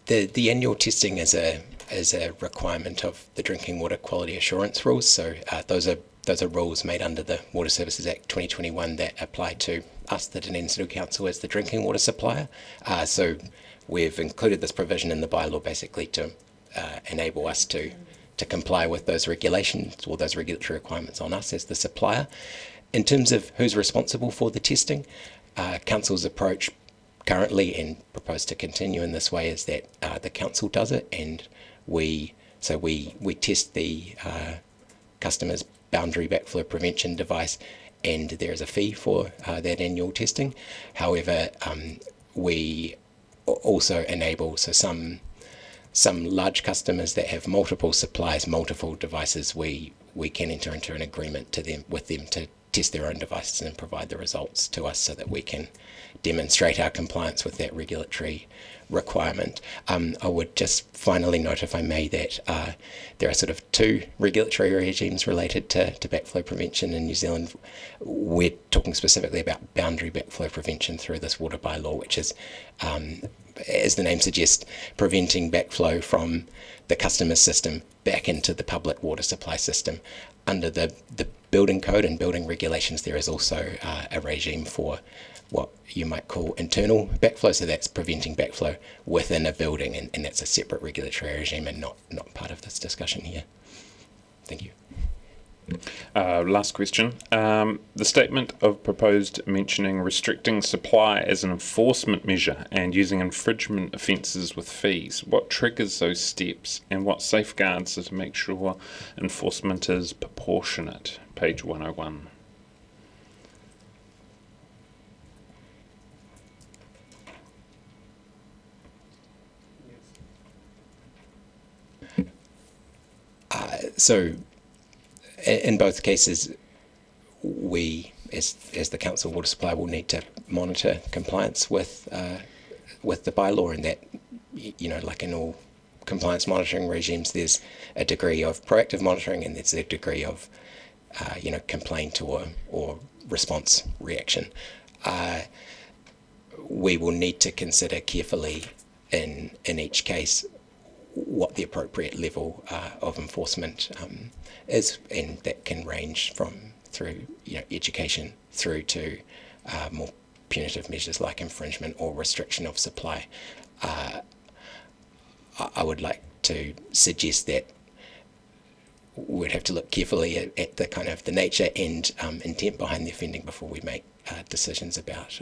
O: The annual testing is a requirement of the Drinking Water Quality Assurance rules. So those are rules made under the Water Services Act 2021 that apply to us, the Dunedin City Council, as the drinking water supplier. So we've included this provision in the bylaw basically to enable us to comply with those regulations or those regulatory requirements on us as the supplier. In terms of who's responsible for the testing, Council's approach currently and propose to continue in this way is that the council does it, and we test the customer's boundary backflow prevention device, and there is a fee for that annual testing. However, we also enable some large customers that have multiple suppliers, multiple devices. We can enter into an agreement with them to test their own devices and provide the results to us so that we can demonstrate our compliance with that regulatory requirement. I would just finally note, if I may, that there are sort of two regulatory regimes related to backflow prevention in New Zealand. We're talking specifically about boundary backflow prevention through this water bylaw, which is, as the name suggests, preventing backflow from the customer system back into the public water supply system. Under the building code and building regulations, there is also a regime for what you might call internal backflow, so that's preventing backflow within a building, and that's a separate regulatory regime and not part of this discussion here. Thank you.
Q: Last question. The statement of proposed mentioning restricting supply as an enforcement measure and using infringement offences with fees. What triggers those steps and what safeguards are to make sure enforcement is proportionate? Page 101.
O: So in both cases, we, as the Council Water Supply, will need to monitor compliance with the bylaw, and that, like in all compliance monitoring regimes, there's a degree of proactive monitoring and there's a degree of, complaint or response reaction. We will need to consider carefully in each case what the appropriate level of enforcement is, and that can range through education through to more punitive measures like infringement or restriction of supply. I would like to suggest that we'd have to look carefully at the kind of the nature and intent behind the offending before we make decisions about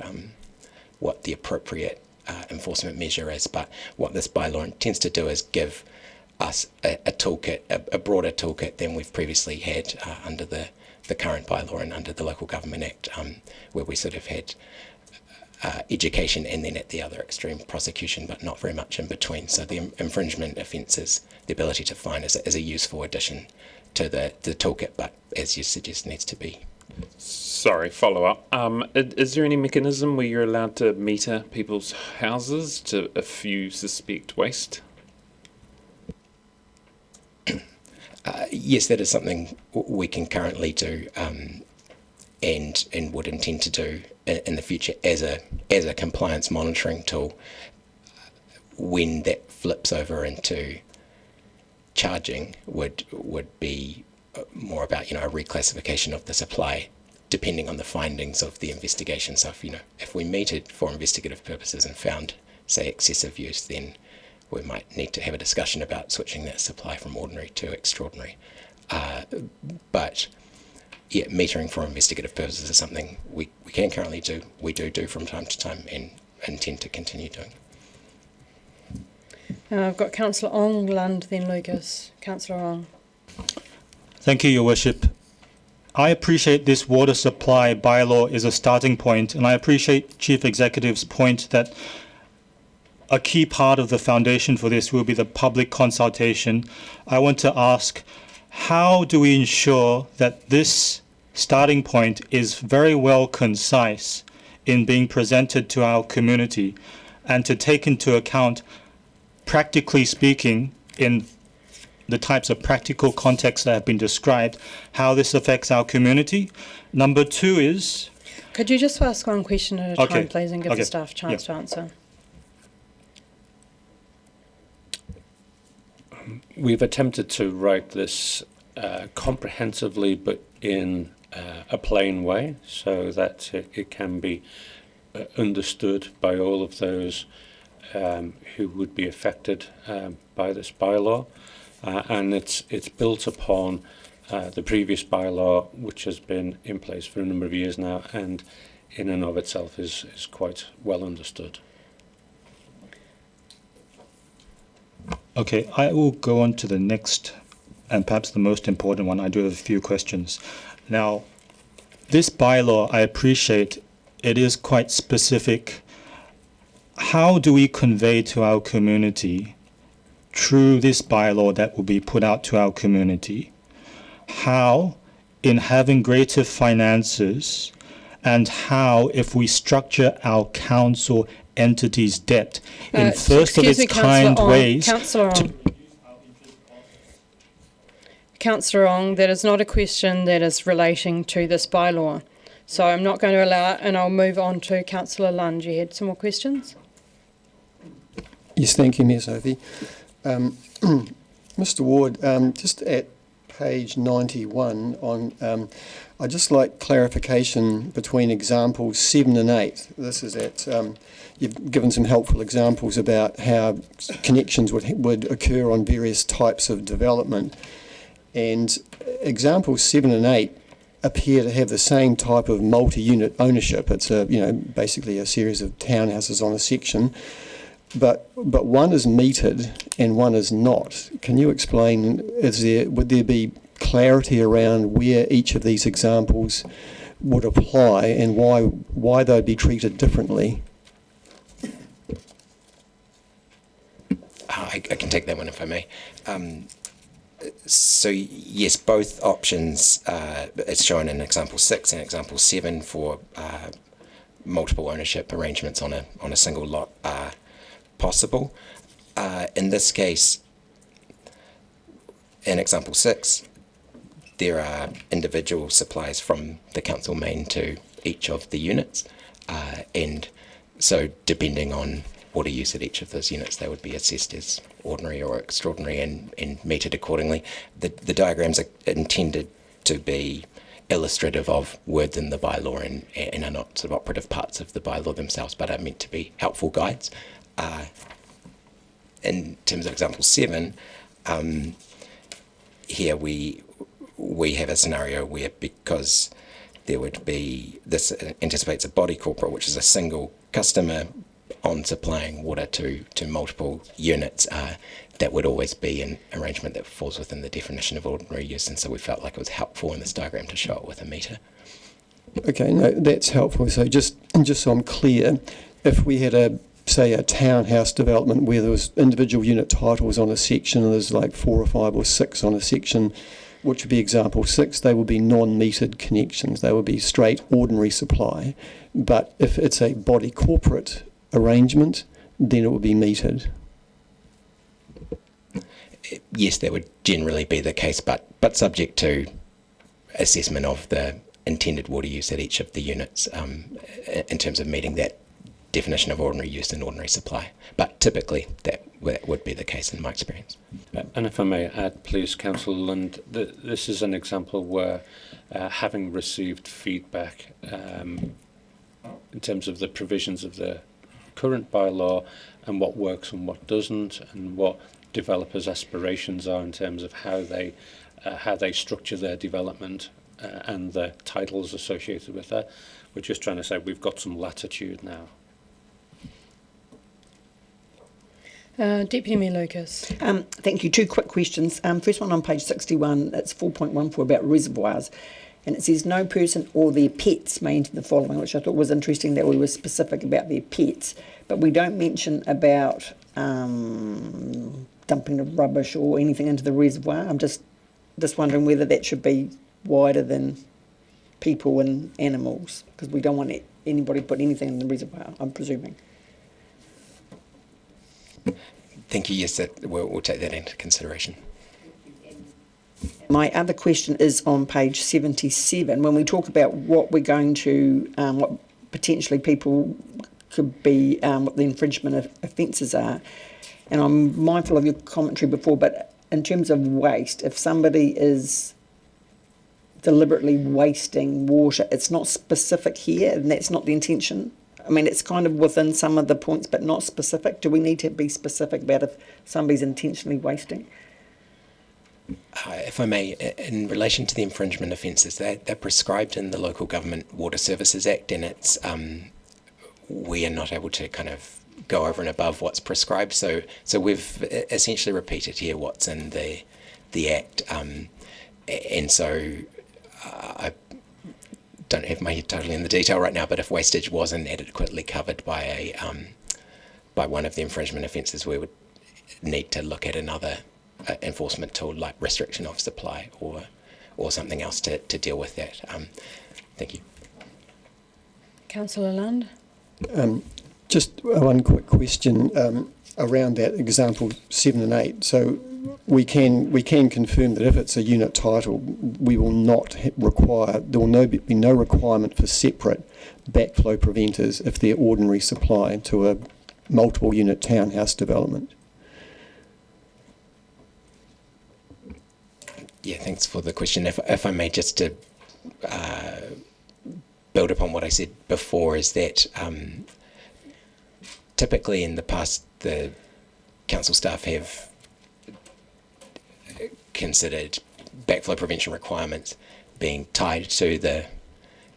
O: what the appropriate enforcement measure is. But what this bylaw intends to do is give us a toolkit, a broader toolkit than we've previously had under the current bylaw and under the Local Government Act, where we sort of had education and then at the other extreme prosecution, but not very much in between. So the infringement offences, the ability to fine, is a useful addition to the toolkit, but as you suggest, needs to be.
Q: Sorry, follow up. Is there any mechanism where you're allowed to meter people's houses if you suspect waste?
O: Yes, that is something we can currently do, and would intend to do in the future as a compliance monitoring tool. When that flips over into charging, would be more about, a reclassification of the supply depending on the findings of the investigation. So if we metered for investigative purposes and found, say, excessive use, then we might need to have a discussion about switching that supply from ordinary to extraordinary. But yeah, metering for investigative purposes is something we can currently do, we do from time to time, and intend to continue doing.
A: I've got Councillor Ong, Lund, then Lucas. Councillor Ong.
R: Thank you, Your Worship. I appreciate this water supply bylaw is a starting point, and I appreciate Chief Executive's point that a key part of the foundation for this will be the public consultation. I want to ask, how do we ensure that this starting point is very well concise in being presented to our community, and to take into account, practically speaking, in the types of practical contexts that have been described, how this affects our community? Number two is...
A: Could you just ask one question at a time, please, and give the staff a chance to answer?
L: We've attempted to write this comprehensively, but in a plain way, so that it can be understood by all of those who would be affected by this bylaw, and it's built upon the previous bylaw, which has been in place for a number of years now, and in and of itself is quite well understood.
R: Okay, I will go on to the next, and perhaps the most important one. I do have a few questions. Now, this bylaw, I appreciate, it is quite specific. How do we convey to our community, through this bylaw that will be put out to our community, how, in having greater finances, and how, if we structure our council entities' debt in first of its kind ways...
A: Councillor Ong, that is not a question that is relating to this bylaw. So I'm not going to allow it, and I'll move on to Councillor Lund. You had some more questions?
J: Yes, thank you, Mayor Sophie. Mr Ward, just at page 91, I'd just like clarification between examples 7 and 8. This is at, you've given some helpful examples about how connections would occur on various types of development. And examples 7 and 8 appear to have the same type of multi-unit ownership. It's basically a series of townhouses on a section, but one is metered and one is not. Can you explain? Would there be clarity around where each of these examples would apply and why they'd be treated differently?
O: I can take that one if I may. So yes, both options, it's shown in example 6 and example 7 for multiple ownership arrangements on a single lot are possible. In this case, in example 6, there are individual supplies from the council main to each of the units, and so depending on water use at each of those units, they would be assessed as ordinary or extraordinary and metered accordingly. The diagrams are intended to be illustrative of words in the bylaw and are not sort of operative parts of the bylaw themselves, but are meant to be helpful guides. In terms of example 7, here we have a scenario where, because there would be, this anticipates a body corporate, which is a single customer on supplying water to multiple units, that would always be an arrangement that falls within the definition of ordinary use, and so we felt like it was helpful in this diagram to show it with a meter.
J: Okay, no, that's helpful. So just so I'm clear, if we had say a townhouse development where there was individual unit titles on a section and there's like 4 or 5 or 6 on a section, which would be example 6, they would be non-metered connections. They would be straight ordinary supply. But if it's a body corporate arrangement, then it would be metered.
O: Yes, that would generally be the case, but subject to assessment of the intended water use at each of the units in terms of meeting that definition of ordinary use and ordinary supply. But typically that would be the case in my experience.
L: And if I may add, please, Councillor Lund, this is an example where having received feedback in terms of the provisions of the current bylaw and what works and what doesn't, and what developers' aspirations are in terms of how they structure their development and the titles associated with that. We're just trying to say we've got some latitude now.
A: Deputy Mayor Lucas.
H: Thank you. Two quick questions. First one on page 61, it's 4.14 about reservoirs. And it says no person or their pets may enter the following, which I thought was interesting that we were specific about their pets. But we don't mention about dumping of rubbish or anything into the reservoir. I'm just wondering whether that should be wider than people and animals, because we don't want anybody to put anything in the reservoir, I'm presuming.
O: Thank you. Yes, we'll take that into consideration.
H: My other question is on page 77, when we talk about what we're going to, what potentially people could be, what the infringement offences are. And I'm mindful of your commentary before, but in terms of waste, if somebody is deliberately wasting water, it's not specific here, and that's not the intention. I mean, it's kind of within some of the points, but not specific. Do we need to be specific about if somebody's intentionally wasting?
O: If I may, in relation to the infringement offences, they're prescribed in the Local Government Water Services Act, and it's we are not able to kind of go over and above what's prescribed. So we've essentially repeated here what's in the Act, and so I don't have my head totally in the detail right now, but if wastage wasn't adequately covered by by one of the infringement offences, we would need to look at another enforcement tool like restriction of supply or something else to deal with that. Thank you.
A: Councillor Lund.
J: Just one quick question around that example 7 and 8. So we can confirm that if it's a unit title, we will not require, there will be no requirement for separate backflow preventers if they're ordinary supply to a multiple unit townhouse development.
O: Yeah, thanks for the question. If I may, just to build upon what I said before, is that typically in the past the council staff have considered backflow prevention requirements being tied to the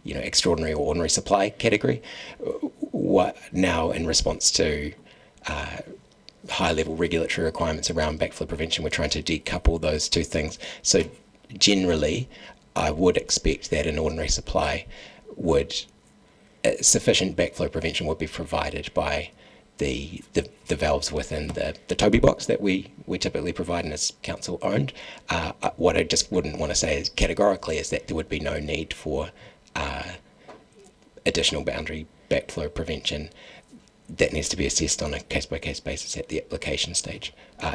O: extraordinary or ordinary supply category. What now, in response to high-level regulatory requirements around backflow prevention, we're trying to decouple those two things. So generally, I would expect that in ordinary supply sufficient backflow prevention would be provided by the valves within the Toby box that we typically provide and is council owned. What I just wouldn't want to say is categorically is that there would be no need for additional boundary backflow prevention. That needs to be assessed on a case-by-case basis at the application stage,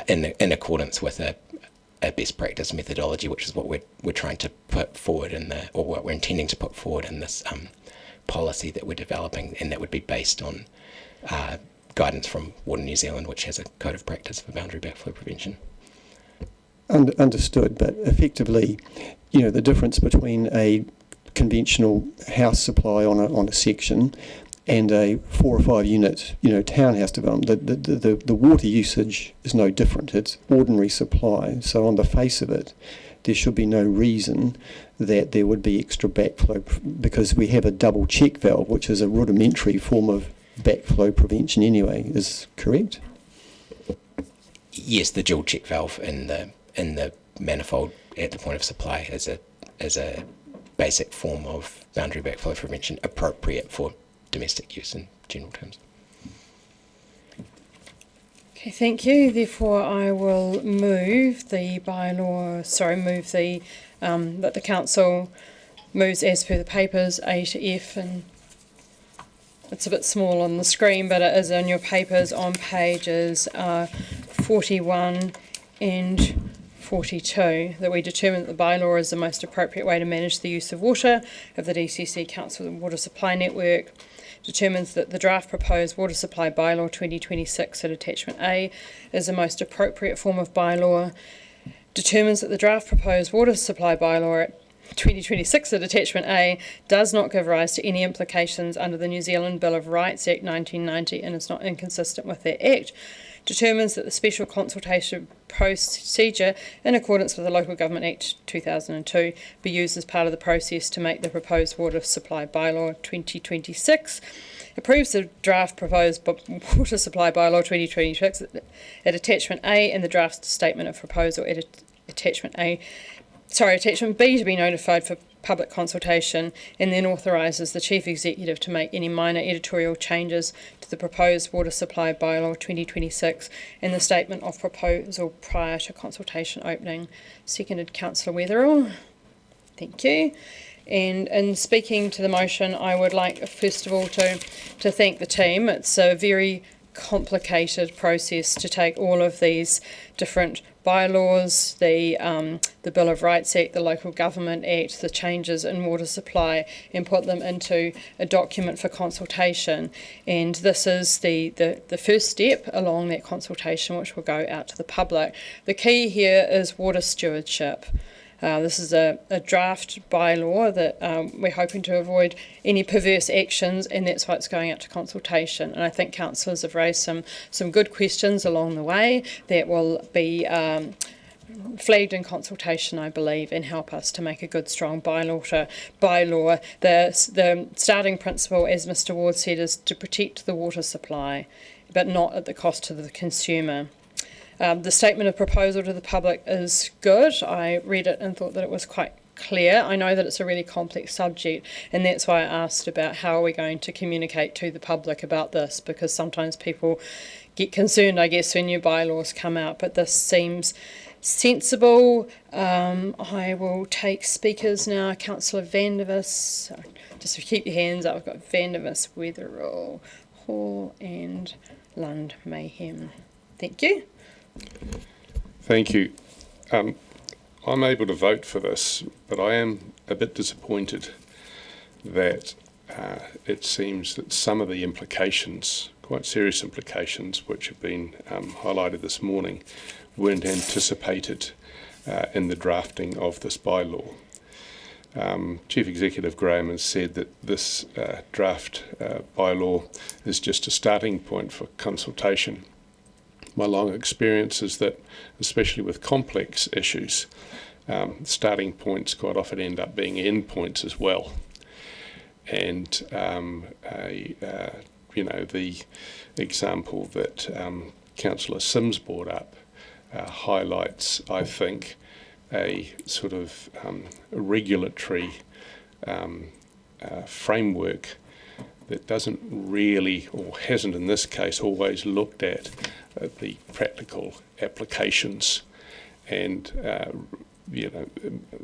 O: in accordance with a best practice methodology, which is what we're trying to put forward or what we're intending to put forward in this policy that we're developing, and that would be based on guidance from Water New Zealand, which has a code of practice for boundary backflow prevention.
J: Understood, but effectively, the difference between a conventional house supply on a section and a 4 or 5 unit, townhouse development, the water usage is no different. It's ordinary supply. So on the face of it, there should be no reason that there would be extra backflow, because we have a double check valve, which is a rudimentary form of backflow prevention anyway. Is correct?
O: Yes, the dual check valve in the manifold at the point of supply is a basic form of boundary backflow prevention appropriate for domestic use in general terms.
A: Okay, thank you. Therefore, I will move the bylaw, that the council moves as per the papers A to F, and it's a bit small on the screen, but it is in your papers on pages 41 and 42, that we determine that the bylaw is the most appropriate way to manage the use of water of the DCC Council and Water Supply Network, determines that the draft proposed Water Supply Bylaw 2026 at Attachment A is the most appropriate form of bylaw, determines that the draft proposed Water Supply Bylaw at 2026 at Attachment A does not give rise to any implications under the New Zealand Bill of Rights Act 1990 and is not inconsistent with that Act, determines that the special consultation procedure in accordance with the Local Government Act 2002 be used as part of the process to make the proposed Water Supply Bylaw 2026, approves the draft proposed Water Supply Bylaw 2026 at Attachment A and the draft statement of proposal at Attachment B to be notified for public consultation, and then authorises the Chief Executive to make any minor editorial changes to the proposed Water Supply Bylaw 2026 and the statement of proposal prior to consultation opening. Seconded, Councillor Weatherall. Thank you. And in speaking to the motion, I would like, first of all, to thank the team. It's a very complicated process to take all of these different bylaws, the Bill of Rights Act, the Local Government Act, the changes in water supply, and put them into a document for consultation. And this is the first step along that consultation, which will go out to the public. The key here is water stewardship. This is a draft bylaw that we're hoping to avoid any perverse actions, and that's why it's going out to consultation. And I think councillors have raised some good questions along the way that will be flagged in consultation, I believe, and help us to make a good, strong bylaw. The starting principle, as Mr Ward said, is to protect the water supply, but not at the cost to the consumer. The statement of proposal to the public is good. I read it and thought that it was quite clear. I know that it's a really complex subject, and that's why I asked about how are we going to communicate to the public about this, because sometimes people get concerned, I guess, when new bylaws come out, but this seems sensible. I will take speakers now. Councillor Vandervis, just keep your hands up. I've got Vandervis, Weatherall, Hall and Lund Mayhem. Thank you.
P: Thank you. I'm able to vote for this, but I am a bit disappointed that it seems that some of the implications, quite serious implications, which have been highlighted this morning, weren't anticipated in the drafting of this bylaw. Chief Executive Graham has said that this draft bylaw is just a starting point for consultation. My long experience is that, especially with complex issues, starting points quite often end up being end points as well. And the example that Councillor Sims brought up highlights, I think, a sort of regulatory framework that doesn't really, or hasn't in this case, always looked at the practical applications and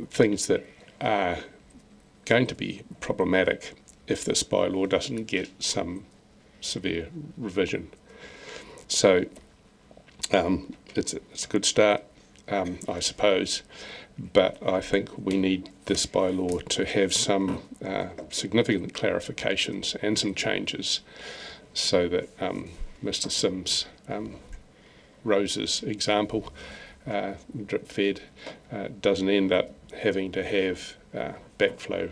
P: things that are going to be problematic if this bylaw doesn't get some severe revision. So it's a good start, I suppose, but I think we need this bylaw to have some significant clarifications and some changes so that Mr Sims' Rose's example, drip fed, doesn't end up having to have backflow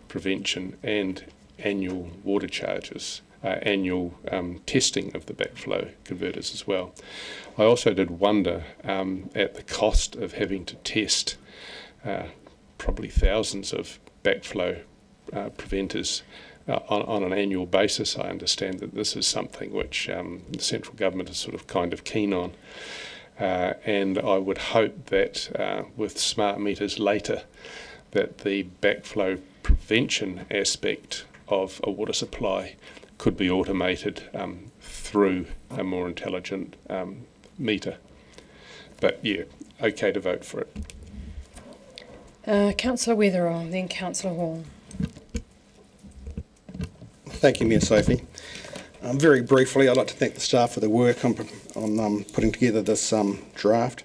P: prevention and annual water charges, annual testing of the backflow converters as well. I also did wonder at the cost of having to test probably thousands of backflow preventers on an annual basis. I understand that this is something which the central government is sort of kind of keen on, and I would hope that with smart meters later that the backflow prevention aspect of a water supply could be automated through a more intelligent meter. But yeah, okay to vote for it.
A: Councillor Weatherall, then Councillor Hall.
E: Thank you, Mayor Sophie.
S: Very briefly, I'd like to thank the staff for their work on putting together this draft.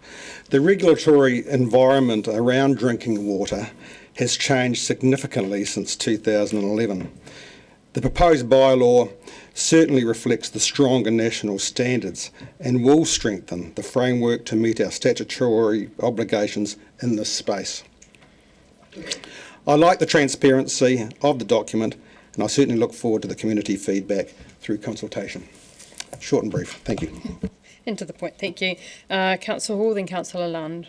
S: The regulatory environment around drinking water has changed significantly since 2011. The proposed bylaw certainly reflects the stronger national standards and will strengthen the framework to meet our statutory obligations in this space. I like the transparency of the document, and I certainly look forward to the community feedback through consultation. Short and brief. Thank you.
A: And to the point. Thank you. Councillor Hall, then Councillor Lund.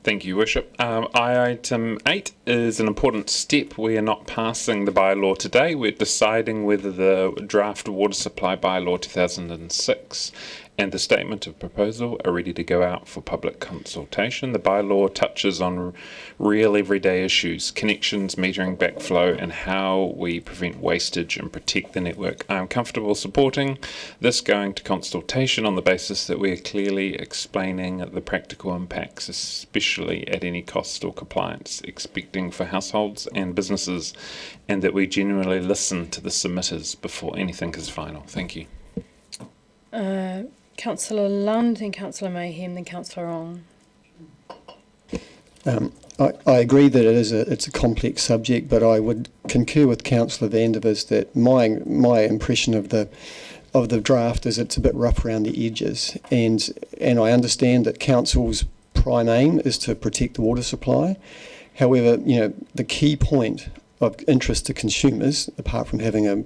Q: Thank you, Worship. Item 8 is an important step. We are not passing the bylaw today. We're deciding whether the draft water supply bylaw 2006 and the statement of proposal are ready to go out for public consultation. The bylaw touches on real everyday issues, connections, metering, backflow, and how we prevent wastage and protect the network. I'm comfortable supporting this going to consultation on the basis that we are clearly explaining the practical impacts, especially at any cost or compliance, expecting for households and businesses, and that we genuinely listen to the submitters before anything is final. Thank you.
A: Councillor Lund, then Councillor Mayhem, then Councillor Ong.
J: I agree that it's a complex subject, but I would concur with Councillor Vandervis that my impression of the draft is it's a bit rough around the edges, and I understand that Council's prime aim is to protect the water supply. However, the key point of interest to consumers, apart from having a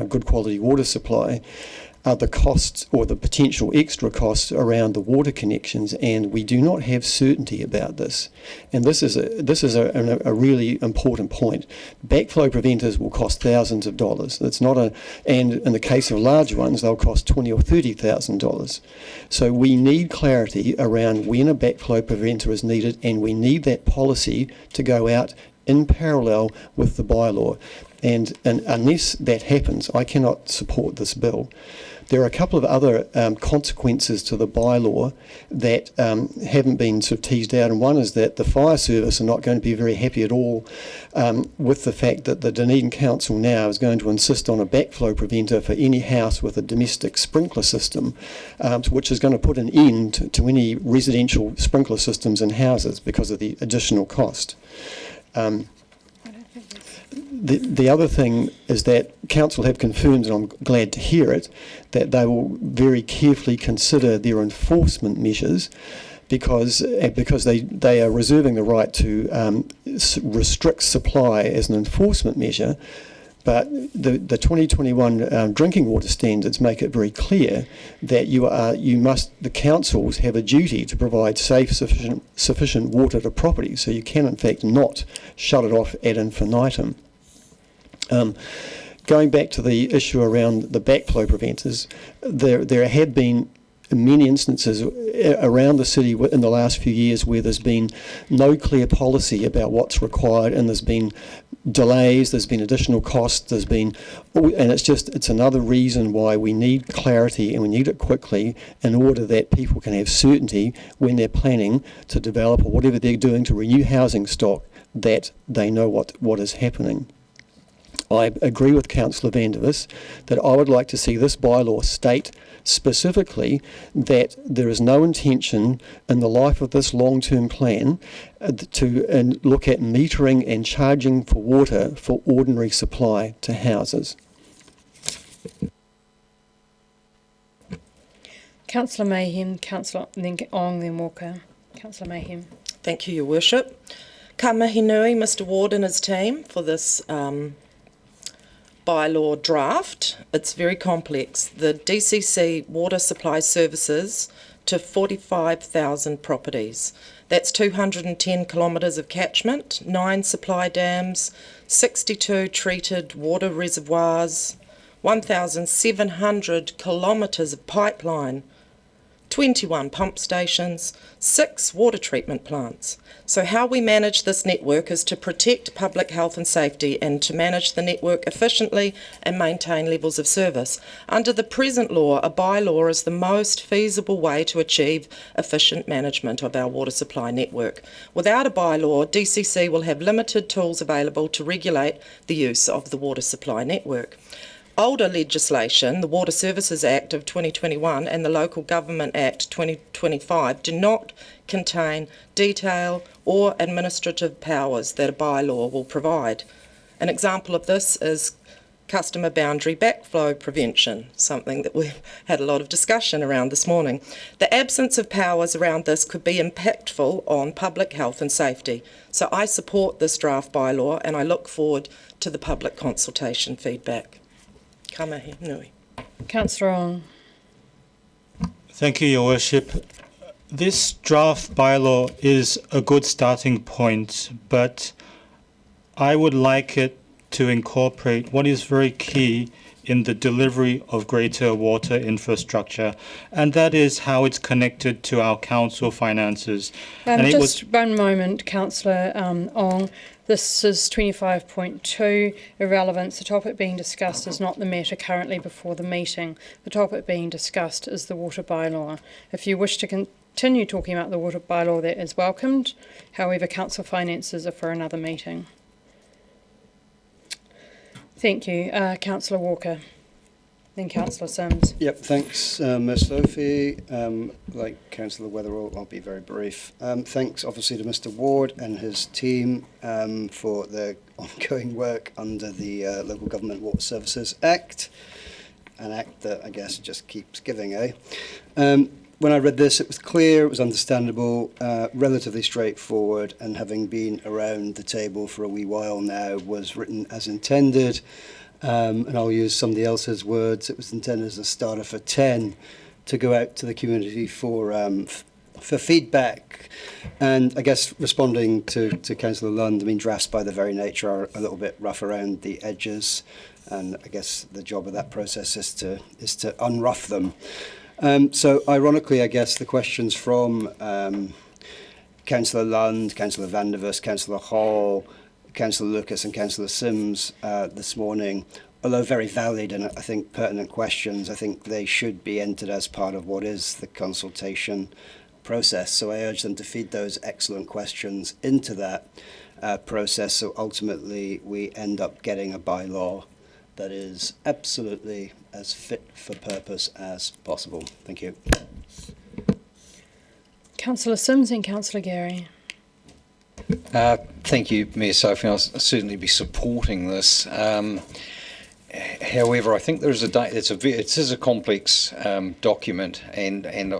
J: good quality water supply, are the costs or the potential extra costs around the water connections, and we do not have certainty about this. And this is a really important point. Backflow preventers will cost thousands of dollars. And in the case of large ones, they'll cost $20,000 or $30,000. So we need clarity around when a backflow preventer is needed, and we need that policy to go out in parallel with the bylaw. And unless that happens, I cannot support this bill. There are a couple of other consequences to the bylaw that haven't been sort of teased out, and one is that the fire service are not going to be very happy at all with the fact that the Dunedin Council now is going to insist on a backflow preventer for any house with a domestic sprinkler system, which is going to put an end to any residential sprinkler systems in houses because of the additional cost. The other thing is that Council have confirmed, and I'm glad to hear it, that they will very carefully consider their enforcement measures because they are reserving the right to restrict supply as an enforcement measure. But the 2021 drinking water standards make it very clear that the councils have a duty to provide safe, sufficient water to properties. So you can in fact not shut it off ad infinitum. Going back to the issue around the backflow preventers, there have been many instances around the city in the last few years where there's been no clear policy about what's required, and there's been delays, there's been additional costs, and it's another reason why we need clarity, and we need it quickly in order that people can have certainty when they're planning to develop or whatever they're doing to renew housing stock, that they know what is happening. I agree with Councillor Vandervis that I would like to see this bylaw state specifically that there is no intention in the life of this long-term plan to look at metering and charging for water for ordinary supply to houses.
A: Councillor Mayhem, Councillor then Ong, then Walker. Councillor Mayhem.
K: Thank you, Your Worship. Ka mihi nui, Mr Ward and his team, for this bylaw draft. It's very complex. The DCC water supply services to 45,000 properties. That's 210 kilometres of catchment, 9 supply dams, 62 treated water reservoirs, 1,700 kilometres of pipeline, 21 pump stations, 6 water treatment plants. So how we manage this network is to protect public health and safety and to manage the network efficiently and maintain levels of service. Under the present law, a bylaw is the most feasible way to achieve efficient management of our water supply network. Without a bylaw, DCC will have limited tools available to regulate the use of the water supply network.
T: Older legislation, the Water Services Act of 2021 and the Local Government Act 2025, do not contain detail or administrative powers that a bylaw will provide. An example of this is customer boundary backflow prevention, something that we've had a lot of discussion around this morning. The absence of powers around this could be impactful on public health and safety. So I support this draft bylaw and I look forward to the public consultation feedback. Ka mihi nui.
A: Councillor Ong.
R: Thank you, Your Worship. This draft bylaw is a good starting point, but I would like it to incorporate what is very key in the delivery of greater water infrastructure, and that is how it's connected to our council finances.
A: Just one moment, Councillor Ong. This is 25.2, irrelevance. The topic being discussed is not the matter currently before the meeting. The topic being discussed is the water bylaw. If you wish to continue talking about the water bylaw, that is welcomed. However, council finances are for another meeting. Thank you. Councillor Walker, then Councillor Sims.
E: Yep, thanks, Ms Sophie. Like Councillor Weatherall, I'll be very brief. Thanks, obviously, to Mr Ward and his team for their ongoing work under the Local Government Water Services Act, an act that I guess just keeps giving, eh? When I read this, it was clear, it was understandable, relatively straightforward, and having been around the table for a wee while now, was written as intended. And I'll use somebody else's words. It was intended as a starter for 10 to go out to the community for feedback. And I guess responding to Councillor Lund, I mean, drafts by their very nature are a little bit rough around the edges, and I guess the job of that process is to unrough them. So ironically, I guess the questions from Councillor Lund, Councillor Van der Vos, Councillor Hall, Councillor Lucas and Councillor Sims this morning, although very valid and I think pertinent questions, I think they should be entered as part of what is the consultation process. So I urge them to feed those excellent questions into that process, so ultimately we end up getting a bylaw that is absolutely as fit for purpose as possible. Thank you.
A: Councillor Sims and Councillor Gary.
M: Thank you, Mayor Sophie. I'll certainly be supporting this. However, I think there is it is a complex document, and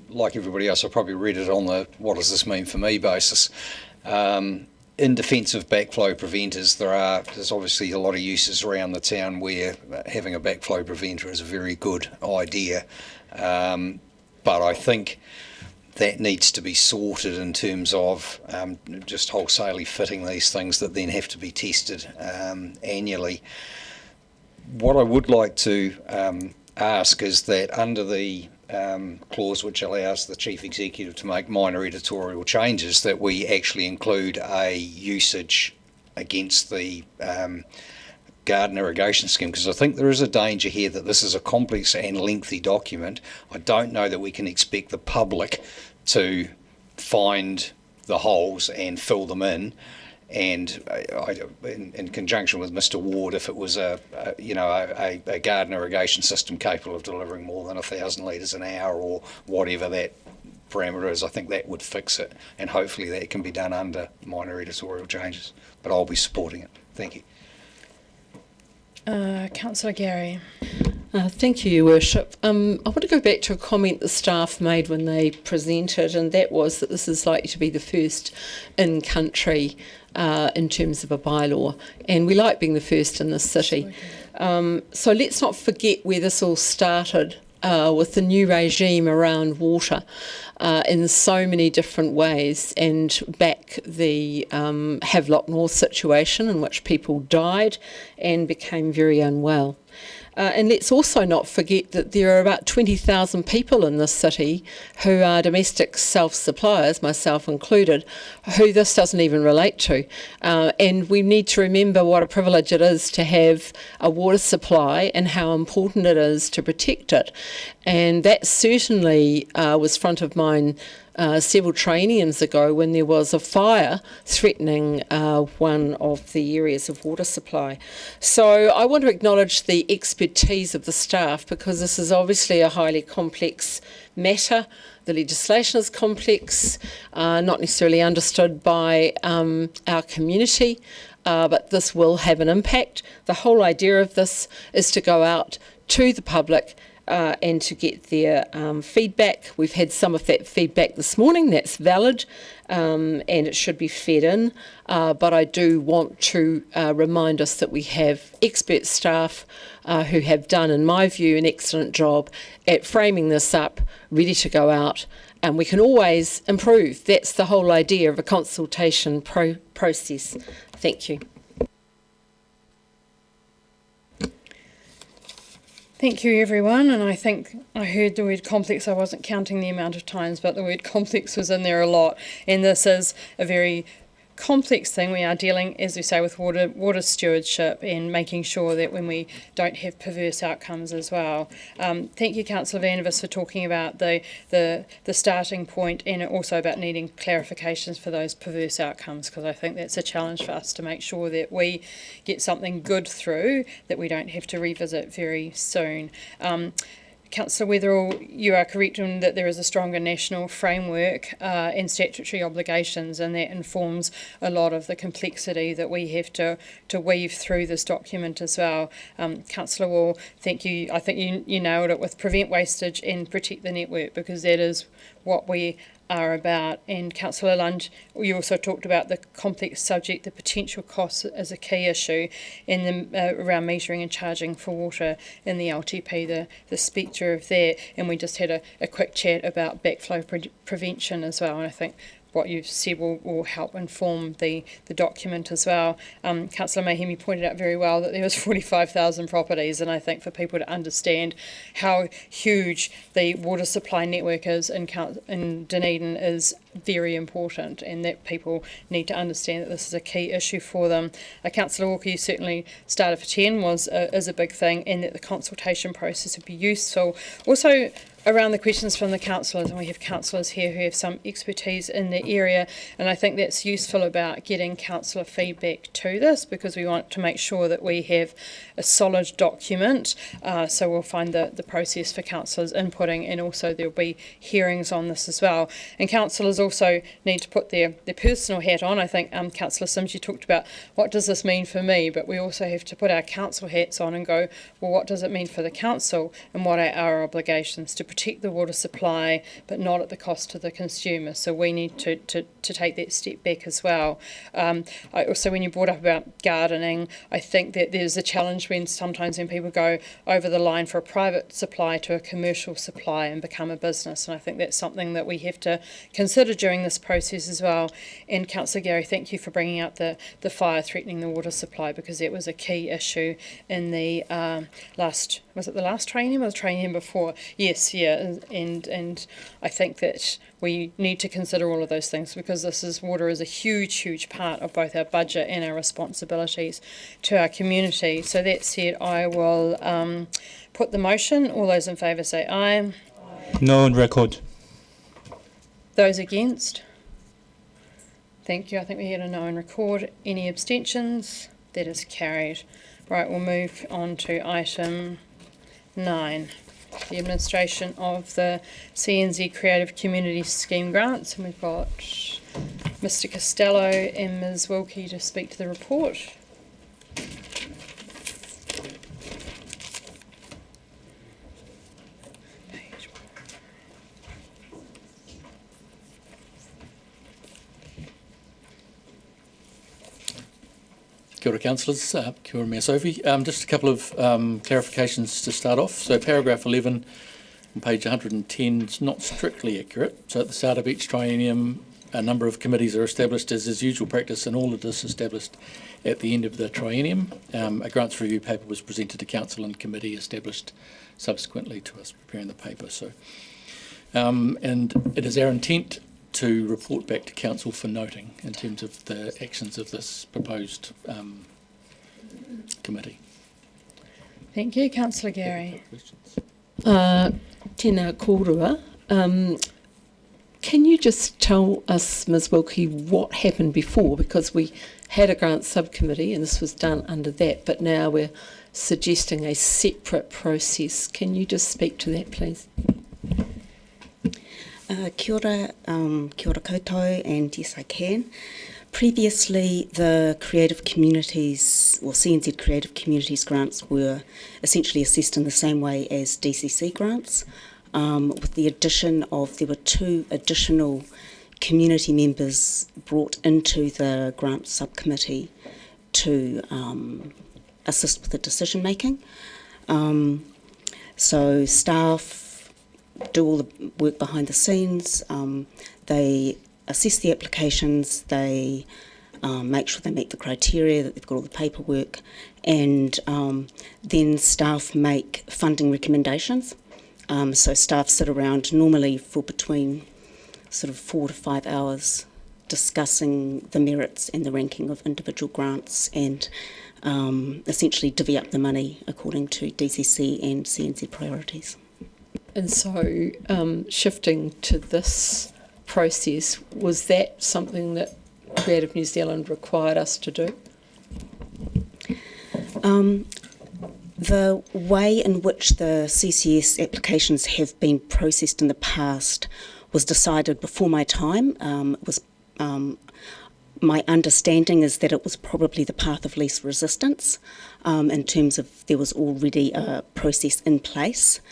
M: like everybody else, I probably read it on the "what does this mean for me" basis. In defence of backflow preventers, there's obviously a lot of uses around the town where having a backflow preventer is a very good idea, but I think that needs to be sorted in terms of just wholesalely fitting these things that then have to be tested annually. What I would like to ask is that under the clause which allows the Chief Executive to make minor editorial changes, that we actually include a usage against the garden irrigation scheme, because I think there is a danger here that this is a complex and lengthy document. I don't know that we can expect the public to find the holes and fill them in. And in conjunction with Mr Ward, if it was a garden irrigation system capable of delivering more than 1,000 litres an hour or whatever that parameter is, I think that would fix it, and hopefully that can be done under minor editorial changes. But I'll be supporting it. Thank you.
A: Councillor Gary.
D: Thank you, Your Worship. I want to go back to a comment the staff made when they presented, and that was that this is likely to be the first in-country in terms of a bylaw, and we like being the first in this city. So let's not forget where this all started with the new regime around water in so many different ways, and back the Havelock North situation in which people died and became very unwell. And let's also not forget that there are about 20,000 people in this city who are domestic self-suppliers, myself included, who this doesn't even relate to. And we need to remember what a privilege it is to have a water supply and how important it is to protect it. And that certainly was front of mind several trienniums ago when there was a fire threatening one of the areas of water supply. So I want to acknowledge the expertise of the staff, because this is obviously a highly complex matter. The legislation is complex, not necessarily understood by our community, but this will have an impact. The whole idea of this is to go out to the public and to get their feedback. We've had some of that feedback this morning. That's valid, and it should be fed in. But I do want to remind us that we have expert staff who have done, in my view, an excellent job at framing this up, ready to go out, and we can always improve. That's the whole idea of a consultation process. Thank you.
A: Thank you, everyone. And I think I heard the word complex. I wasn't counting the amount of times, but the word complex was in there a lot. And this is a very complex thing. We are dealing, as we say, with water stewardship and making sure that when we don't have perverse outcomes as well. Thank you, Councillor Vandervis, for talking about the starting point, and also about needing clarifications for those perverse outcomes, because I think that's a challenge for us to make sure that we get something good through that we don't have to revisit very soon. Councillor Weatherall, you are correct in that there is a stronger national framework and statutory obligations, and that informs a lot of the complexity that we have to weave through this document as well. Councillor Wall, thank you. I think you nailed it with prevent wastage and protect the network, because that is what we are about. And Councillor Lunge, you also talked about the complex subject, the potential costs as a key issue, and around metering and charging for water in the LTP, the spectre of that. And we just had a quick chat about backflow prevention as well, and I think what you've said will help inform the document as well. Councillor Mayhem, you pointed out very well that there was 45,000 properties, and I think for people to understand how huge the water supply network is in Dunedin is very important, and that people need to understand that this is a key issue for them. Councillor Walker, you certainly started for 10 is a big thing, and that the consultation process would be useful. Also, around the questions from the councillors, and we have councillors here who have some expertise in the area, and I think that's useful about getting councillor feedback to this, because we want to make sure that we have a solid document. So we'll find the process for councillors inputting, and also there'll be hearings on this as well. And councillors also need to put their personal hat on. I think Councillor Sims, you talked about what does this mean for me, but we also have to put our council hats on and go, well, what does it mean for the council, and what are our obligations to protect the water supply, but not at the cost to the consumer. So we need to take that step back as well. Also, when you brought up about gardening, I think that there's a challenge sometimes when people go over the line for a private supply to a commercial supply and become a business, and I think that's something that we have to consider during this process as well. And Councillor Gary, thank you for bringing up the fire threatening the water supply, because that was a key issue in the was it the last training or the training before? Yes, yeah, and I think that we need to consider all of those things, because water is a huge part of both our budget and our responsibilities to our community. So that said, I will put the motion. All those in favour say aye.
R: No on record.
A: Those against? Thank you. I think we had a no on record. Any abstentions? That is carried. Right, we'll move on to item 9. The administration of the CNZ Creative Community Scheme grants, and we've got Mr. Costello and Ms. Wilkie to speak to the report.
U: Kia ora, councillors. Kia ora, Mayor Sophie. Just a couple of clarifications to start off. So paragraph 11 on page 110 is not strictly accurate. So at the start of each triennium, a number of committees are established as is usual practice, and all of this established at the end of the triennium. A grants review paper was presented to council and committee established subsequently to us preparing the paper. So, and it is our intent to report back to council for noting in terms of the actions of this proposed committee.
A: Thank you, Councillor Gary.
D: Tēnā kōrua. Can you just tell us, Ms Wilkie, what happened before? Because we had a grants subcommittee and this was done under that, but now we're suggesting a separate process. Can you just speak to that, please?
B: Kia ora koutou, and yes I can. Previously, the Creative Communities, or CNZ Creative Communities grants were essentially assessed in the same way as DCC grants, with the addition of, there were 2 additional community members brought into the grant subcommittee to assist with the decision making. So staff do all the work behind the scenes, they assess the applications, they make sure they meet the criteria, that they've got all the paperwork, and then staff make funding recommendations. So staff sit around normally for between sort of 4 to 5 hours discussing the merits and the ranking of individual grants, and essentially divvy up the money according to DCC and CNZ priorities.
D: And so shifting to this process, was that something that Creative New Zealand required us to do?
B: The way in which the CCS applications have been processed in the past was decided before my time. My understanding is that it was probably the path of least resistance in terms of there was already a process in place.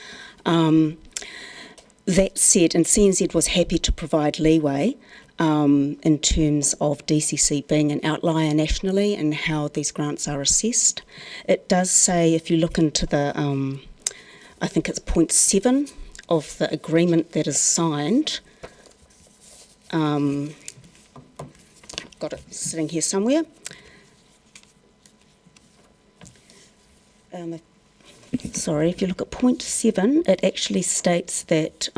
B: That said, and CNZ was happy to provide leeway in terms of DCC being an outlier nationally and how these grants are assessed. It does say, if you look into the, I think it's point 7 of the agreement that is signed, got it sitting here somewhere. Sorry, if you look at point 7, it actually states that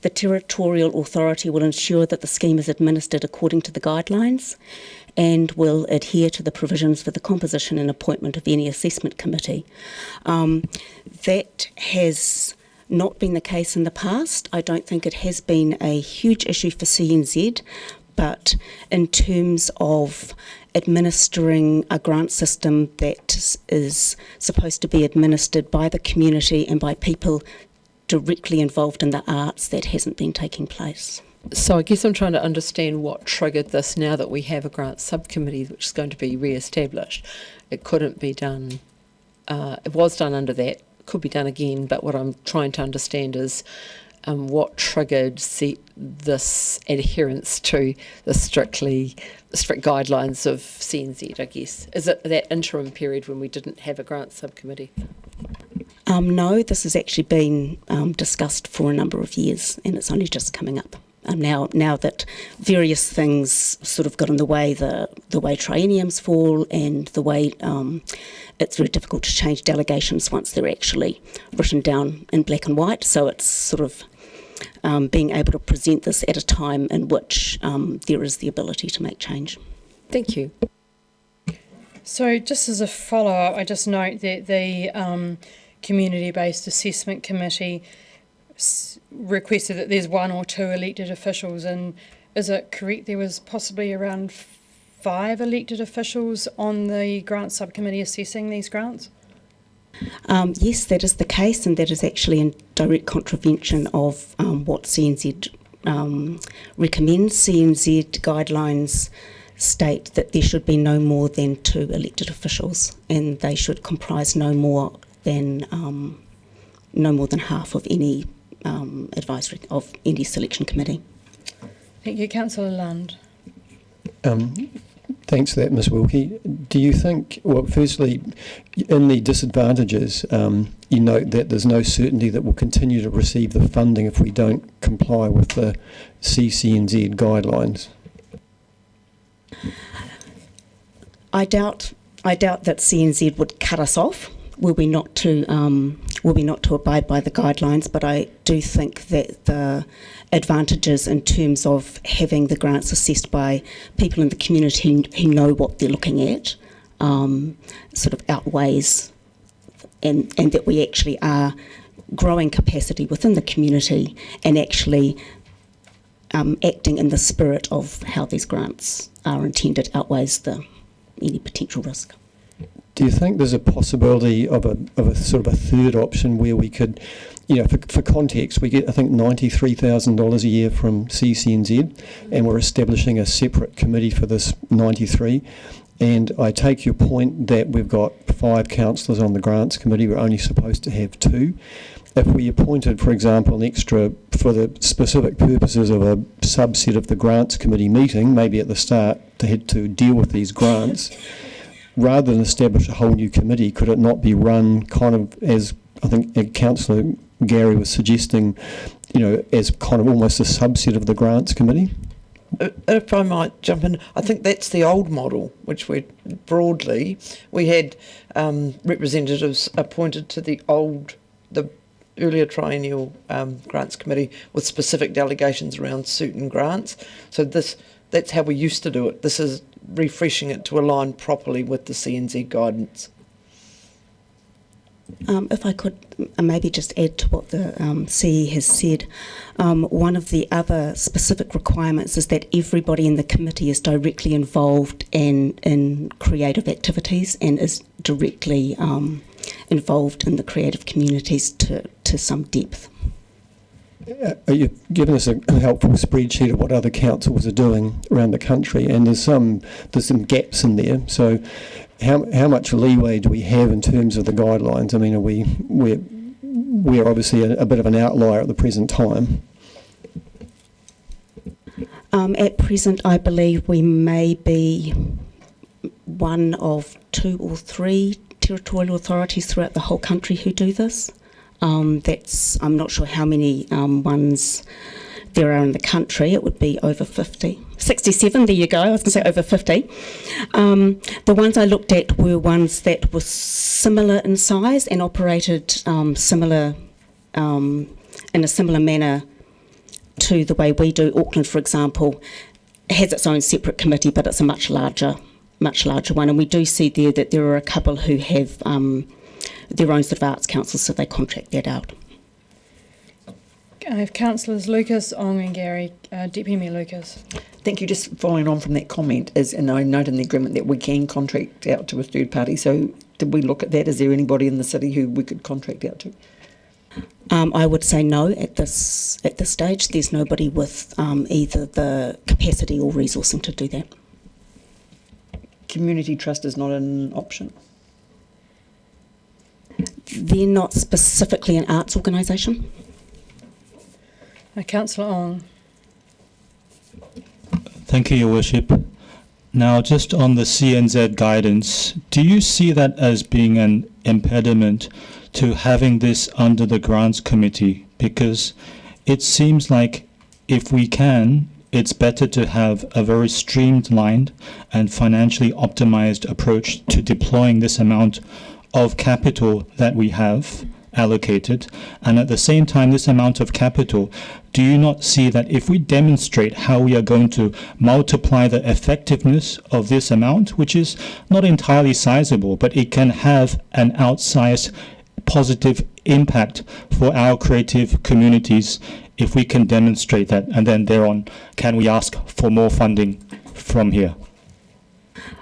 B: the territorial authority will ensure that the scheme is administered according to the guidelines and will adhere to the provisions for the composition and appointment of any assessment committee. That has not been the case in the past. I don't think it has been a huge issue for CNZ, but in terms of administering a grant system that is supposed to be administered by the community and by people directly involved in the arts, that hasn't been taking place.
D: So I guess I'm trying to understand what triggered this now that we have a grant subcommittee which is going to be re-established. It couldn't be done, it was done under that, could be done again, but what I'm trying to understand is what triggered this adherence to the strict guidelines of CNZ, I guess. Is it that interim period when we didn't have a grant subcommittee?
B: No, this has actually been discussed for a number of years, and it's only just coming up. Now that various things sort of got in the way, the way trienniums fall and the way it's very difficult to change delegations once they're actually written down in black and white. So it's sort of being able to present this at a time in which there is the ability to make change.
D: Thank you.
A: So just as a follow-up, I just note that the Community-Based Assessment Committee requested that there's 1 or 2 elected officials, and is it correct there was possibly around 5 elected officials on the grant subcommittee assessing these grants?
B: Yes, that is the case, and that is actually in direct contravention of what CNZ recommends. CNZ guidelines state that there should be no more than 2 elected officials, and they should comprise no more than half of any advisory of any selection committee.
A: Thank you, Councillor Lund.
J: Thanks for that, Ms Wilkie. Do you think, well, firstly, in the disadvantages, you note that there's no certainty that we'll continue to receive the funding if we don't comply with the CCNZ guidelines?
B: I doubt that CNZ would cut us off were we not to abide by the guidelines, but I do think that the advantages in terms of having the grants assessed by people in the community who know what they're looking at sort of outweighs, and that we actually are growing capacity within the community and actually acting in the spirit of how these grants are intended outweighs any potential risk.
J: Do you think there's a possibility of a sort of a third option where we could, for context, we get I think $93,000 a year from CCNZ, and we're establishing a separate committee for this 93. And I take your point that we've got 5 councillors on the grants committee. We're only supposed to have 2. If we appointed, for example, an extra for the specific purposes of a subset of the grants committee meeting, maybe at the start, to deal with these grants, rather than establish a whole new committee, could it not be run kind of as I think Councillor Gary was suggesting, as kind of almost a subset of the grants committee?
K: If I might jump in, I think that's the old model, which we had representatives appointed to the earlier triennial grants committee with specific delegations around certain grants. So that's how we used to do it. This is refreshing it to align properly with the CNZ guidance.
B: If I could maybe just add to what the CE has said, one of the other specific requirements is that everybody in the committee is directly involved in creative activities and is directly involved in the creative communities to some depth.
J: You've given us a helpful spreadsheet of what other councils are doing around the country, and there's some gaps in there. So, how much leeway do we have in terms of the guidelines? I mean, we're obviously a bit of an outlier at the present time.
B: At present, I believe we may be one of 2 or 3 territorial authorities throughout the whole country who do this. I'm not sure how many ones there are in the country. It would be over 50. 67, there you go. I was going to say over 50. The ones I looked at were ones that were similar in size and operated similar in a similar manner to the way we do. Auckland, for example, has its own separate committee, but it's a much larger one. And we do see there that there are a couple who have their own sort of arts councils, so they contract that out.
A: I have Councillors Lucas, Ong and Gary. Deputy Mayor Lucas.
H: Thank you. Just following on from that comment, and I note in the agreement that we can contract out to a third party. So did we look at that? Is there anybody in the city who we could contract out to?
B: I would say no at this stage. There's nobody with either the capacity or resourcing to do that.
H: Community trust is not an option.
B: They're not specifically an arts organisation.
A: Councillor Ong.
R: Thank you, Your Worship. Now, just on the CNZ guidance, do you see that as being an impediment to having this under the Grants Committee? Because it seems like if we can, it's better to have a very streamlined and financially optimized approach to deploying this amount of capital that we have allocated, and at the same time this amount of capital, do you not see that if we demonstrate how we are going to multiply the effectiveness of this amount, which is not entirely sizable, but it can have an outsized positive impact for our creative communities if we can demonstrate that, and then thereon can we ask for more funding from here?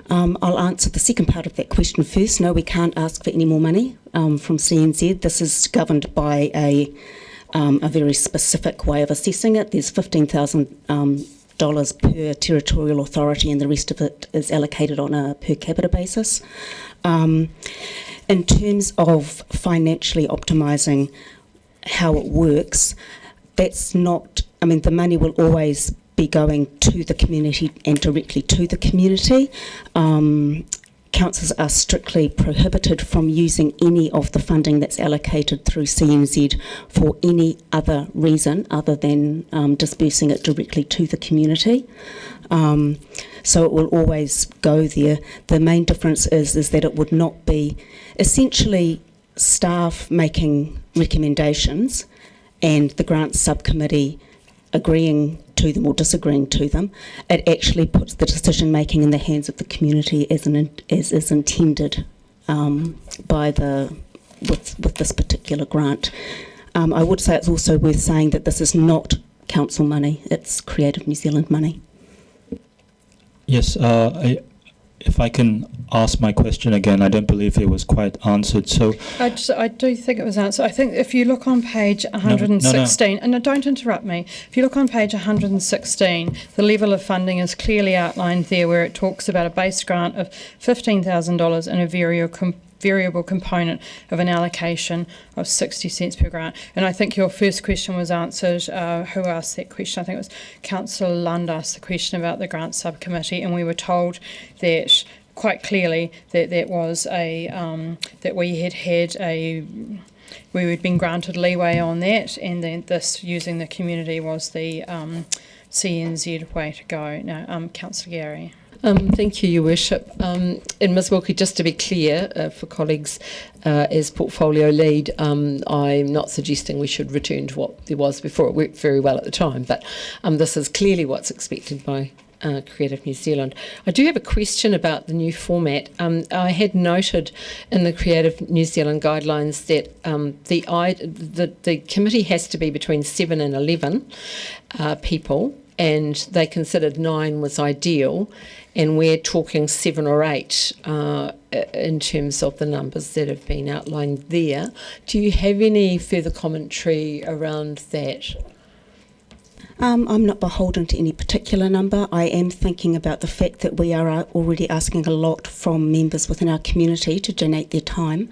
B: I'll answer the second part of that question first. No, we can't ask for any more money from CNZ. This is governed by a very specific way of assessing it. There's $15,000 per territorial authority, and the rest of it is allocated on a per capita basis. In terms of financially optimising how it works, that's not, I mean, the money will always be going to the community and directly to the community. Councils are strictly prohibited from using any of the funding that's allocated through CNZ for any other reason other than dispersing it directly to the community. So it will always go there. The main difference is that it would not be essentially staff making recommendations and the grants subcommittee agreeing to them or disagreeing to them. It actually puts the decision making in the hands of the community as is intended with this particular grant. I would say it's also worth saying that this is not council money. It's Creative New Zealand money.
R: Yes, if I can ask my question again, I don't believe it was quite answered. So
A: I do think it was answered. I think if you look on page 116, and don't interrupt me, if you look on page 116, the level of funding is clearly outlined there, where it talks about a base grant of $15,000 and a variable component of an allocation of 60 cents per grant. And I think your first question was answered. Who asked that question? I think it was Councillor Lund asked the question about the grant subcommittee, and we were told that quite clearly that that was a that we had we had been granted leeway on that, and then this using the community was the CNZ way to go. Now, Councillor Gary.
D: Thank you, Your Worship. And Ms Wilkie, just to be clear for colleagues, as portfolio lead, I'm not suggesting we should return to what there was before. It worked very well at the time, but this is clearly what's expected by Creative New Zealand. I do have a question about the new format. I had noted in the Creative New Zealand guidelines that the committee has to be between 7 and 11 people, and they considered 9 was ideal, and we're talking 7 or 8 in terms of the numbers that have been outlined there. Do you have any further commentary around that?
B: I'm not beholden to any particular number. I am thinking about the fact that we are already asking a lot from members within our community to donate their time.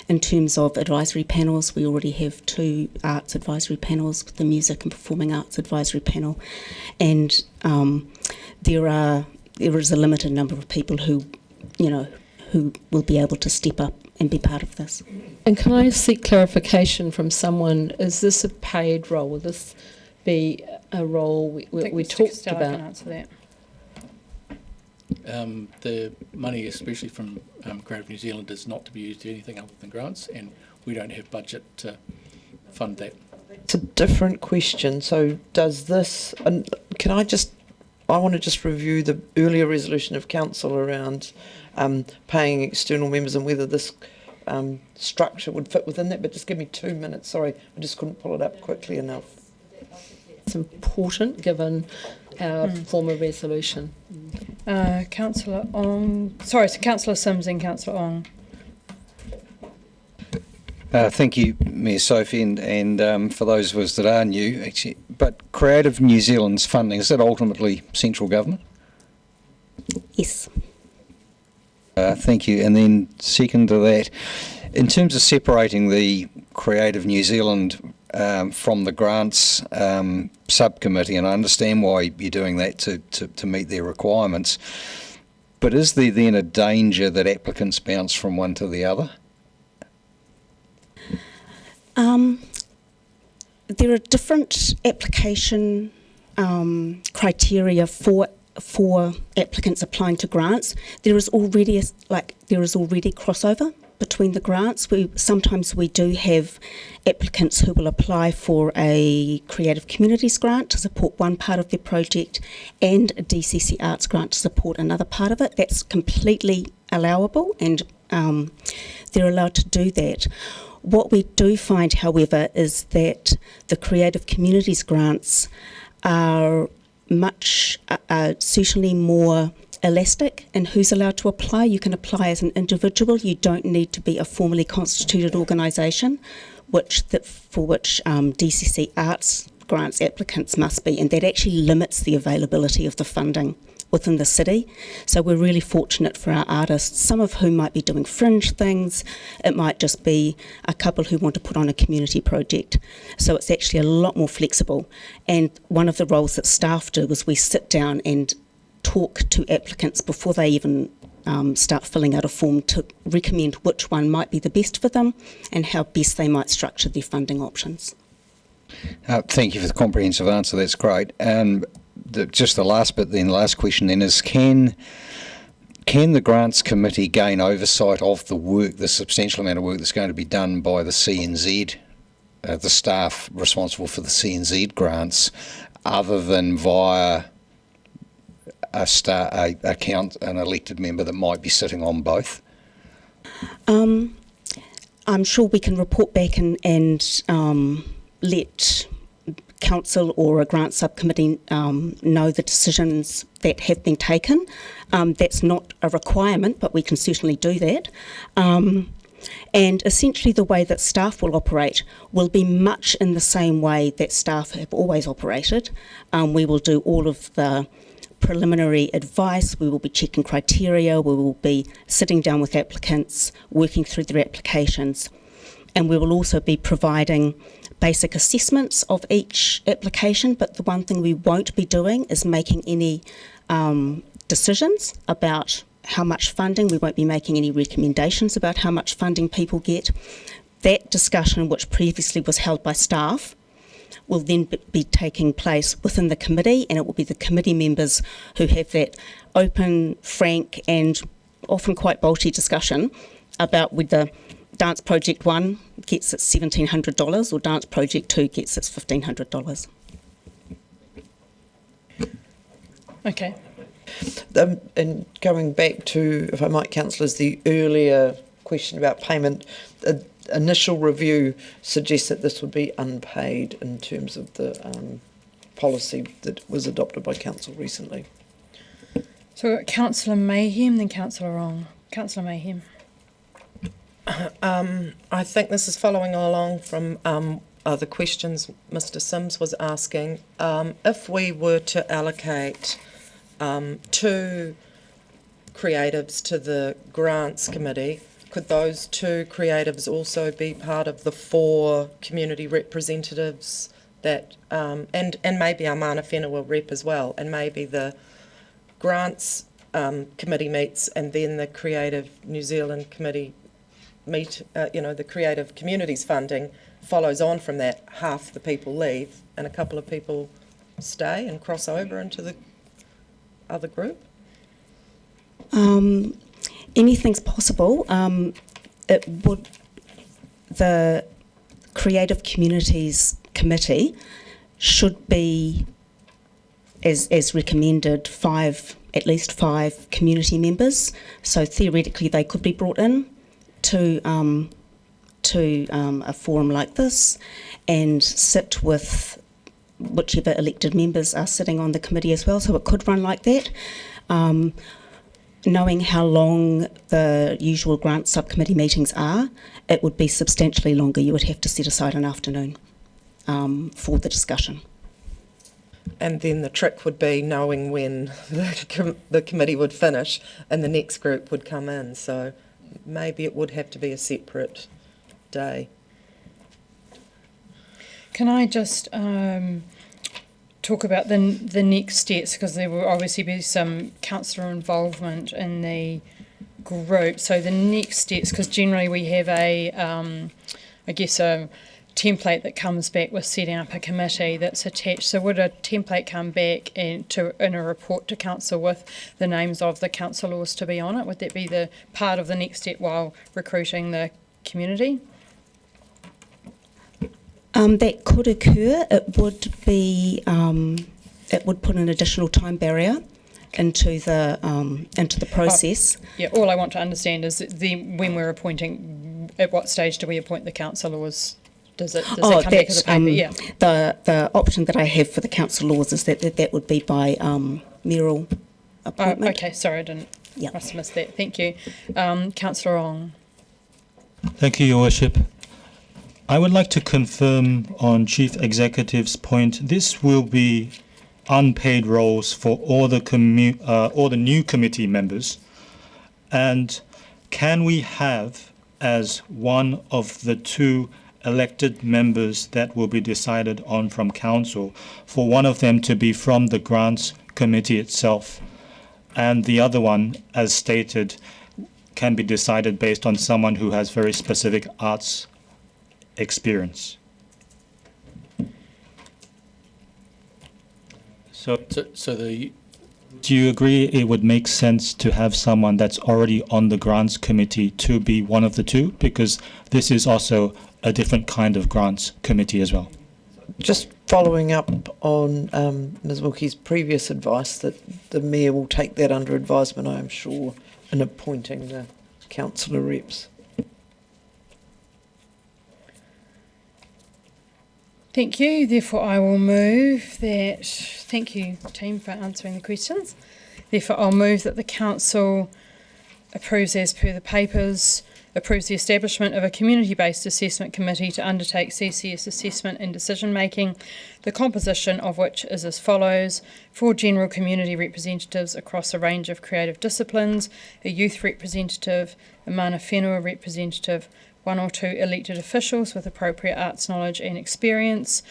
B: In terms of advisory panels, we already have 2 arts advisory panels, the music and performing arts advisory panel, and there is a limited number of people who will be able to step up and be part of this.
D: And can I seek clarification from someone? Is this a paid role? Will this be a role we talked about?
A: Can answer that.
U: The money, especially from Creative New Zealand, is not to be used to anything other than grants, and we don't have budget to fund that.
K: It's a different question. So does this, and I want to just review the earlier resolution of council around paying external members and whether this structure would fit within that, but just give me 2 minutes. Sorry, I just couldn't pull it up quickly enough.
D: It's important given our former resolution.
A: Councillor Ong. Sorry, so Councillor Sims and Councillor Ong.
M: Thank you, Mayor Sophie, and for those of us that are new, actually, but Creative New Zealand's funding, is that ultimately central government?
B: Yes.
M: Thank you. And then second to that, in terms of separating the Creative New Zealand from the grants subcommittee, and I understand why you're doing that to meet their requirements, but is there then a danger that applicants bounce from one to the other?
B: There are different application criteria for applicants applying to grants. There is already crossover between the grants. Sometimes we do have applicants who will apply for a Creative Communities grant to support one part of their project and a DCC Arts grant to support another part of it. That's completely allowable, and they're allowed to do that. What we do find, however, is that the Creative Communities grants are certainly more elastic in who's allowed to apply. You can apply as an individual. You don't need to be a formally constituted organisation, for which DCC Arts grants applicants must be, and that actually limits the availability of the funding within the city. So we're really fortunate for our artists, some of whom might be doing fringe things. It might just be a couple who want to put on a community project. So it's actually a lot more flexible. And one of the roles that staff do is we sit down and talk to applicants before they even start filling out a form to recommend which one might be the best for them and how best they might structure their funding options.
M: Thank you for the comprehensive answer. That's great. Just the last bit then, last question then is, can the Grants Committee gain oversight of the work, the substantial amount of work that's going to be done by the CNZ, the staff responsible for the CNZ grants, other than via an elected member that might be sitting on both?
B: I'm sure we can report back and let council or a grant subcommittee know the decisions that have been taken. That's not a requirement, but we can certainly do that. And essentially the way that staff will operate will be much in the same way that staff have always operated. We will do all of the preliminary advice, we will be checking criteria, we will be sitting down with applicants, working through their applications, and we will also be providing basic assessments of each application, but the one thing we won't be doing is making any decisions about how much funding. We won't be making any recommendations about how much funding people get. That discussion, which previously was held by staff, will then be taking place within the committee, and it will be the committee members who have that open, frank and often quite bolshy discussion about whether Dance Project 1 gets its $1,700 or Dance Project 2 gets its $1,500.
A: Okay.
K: And going back to, if I might, councillors, the earlier question about payment, the initial review suggests that this would be unpaid in terms of the policy that was adopted by council recently.
A: So we've got Councillor Mayhem, then Councillor Wrong. Councillor Mayhem.
T: I think this is following the questions Mr Sims was asking. If we were to allocate 2 creatives to the grants committee, could those 2 creatives also be part of the 4 community representatives that, and maybe our Mana Whenua rep as well, and maybe the grants committee meets and then the Creative New Zealand committee meet, the Creative Communities funding follows on from that. Half the people leave and a couple of people stay and cross over into the other group?
B: Anything's possible. The Creative Communities Committee should be, as recommended, at least 5 community members. So theoretically they could be brought in to a forum like this and sit with whichever elected members are sitting on the committee as well, so it could run like that. Knowing how long the usual grant subcommittee meetings are, it would be substantially longer. You would have to set aside an afternoon for the discussion.
T: And then the trick would be knowing when the committee would finish and the next group would come in, so maybe it would have to be a separate day.
A: Can I just talk about the next steps, because there will obviously be some councillor involvement in the group. So the next steps, because generally we have a template that comes back with setting up a committee that's attached. So would a template come back in a report to council with the names of the councillors to be on it? Would that be the part of the next step while recruiting the community?
B: That could occur. It would be. It would put an additional time barrier into the process.
A: All I want to understand is when we're appointing, at what stage do we appoint the councillors? Does it come back as a paper?
B: The option that I have for the councillors is that would be by mayoral appointment.
A: Okay, sorry, I didn't. Must have missed that. Thank you, Councillor Ong.
R: Thank you, Your Worship. I would like to confirm on Chief Executive's point, this will be unpaid roles for all the new committee members. And can we have, as one of the 2 elected members that will be decided on from council, for one of them to be from the grants committee itself, and the other one, as stated, can be decided based on someone who has very specific arts experience? Do you agree it would make sense to have someone that's already on the grants committee to be one of the 2? Because this is also a different kind of grants committee as well.
K: Just following up on Ms Wilkie's previous advice, that the Mayor will take that under advisement, I am sure, in appointing the councillor reps.
A: Thank you. Therefore, I will move that. Thank you, team, for answering the questions. Therefore, I'll move that the council approves, as per the papers, approves the establishment of a community-based assessment committee to undertake CCS assessment and decision-making, the composition of which is as follows: 4 general community representatives across a range of creative disciplines, a youth representative, a mana whenua representative, 1 or 2 elected officials with appropriate arts knowledge and experience.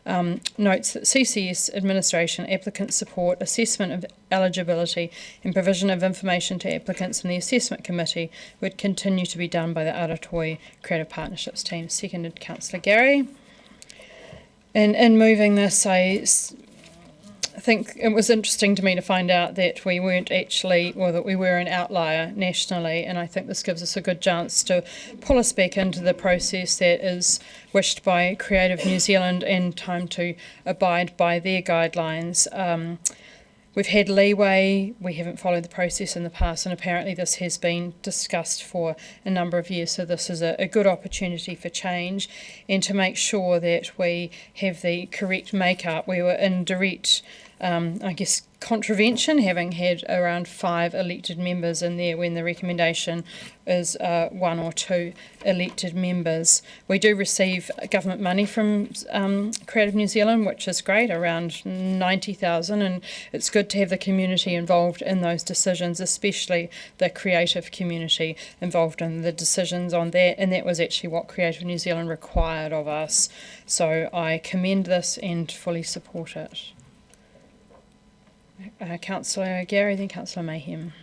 A: Notes that CCS administration, applicant support, assessment of eligibility and provision of information to applicants in the assessment committee would continue to be done by the Aratoi Creative Partnerships team. Seconded, Councillor Gary. And in moving this, I think it was interesting to me to find out that we weren't actually, or that we were an outlier nationally, and I think this gives us a good chance to pull us back into the process that is wished by Creative New Zealand and time to abide by their guidelines. We've had leeway, we haven't followed the process in the past, and apparently this has been discussed for a number of years, so this is a good opportunity for change and to make sure that we have the correct makeup. We were in direct contravention, having had around 5 elected members in there when the recommendation is 1 or 2 elected members. We do receive government money from Creative New Zealand, which is great, around 90,000, and it's good to have the community involved in those decisions, especially the creative community involved in the decisions on that, and that was actually what Creative New Zealand required of us. So I commend this and fully support it. Councillor Gary, then Councillor Mayhem.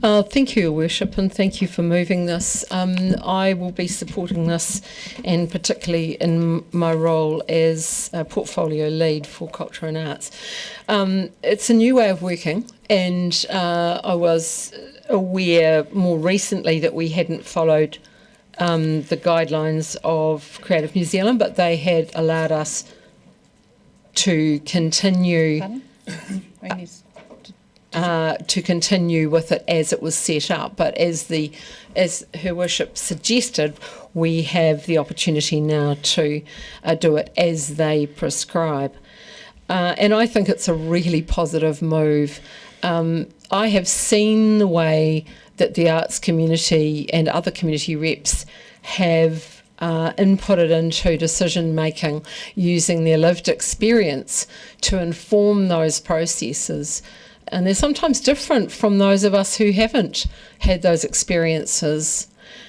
D: Thank you, Your Worship, and thank you for moving this. I will be supporting this, and particularly in my role as portfolio lead for culture and arts. It's a new way of working, and I was aware more recently that we hadn't followed the guidelines of Creative New Zealand, but they had allowed us to continue.
A: Pardon?
D: To continue with it as it was set up, but as Her Worship suggested, we have the opportunity now to do it as they prescribe, and I think it's a really positive move. I have seen the way that the arts community and other community reps have inputted into decision making using their lived experience to inform those processes, and they're sometimes different from those of us who haven't had those experiences,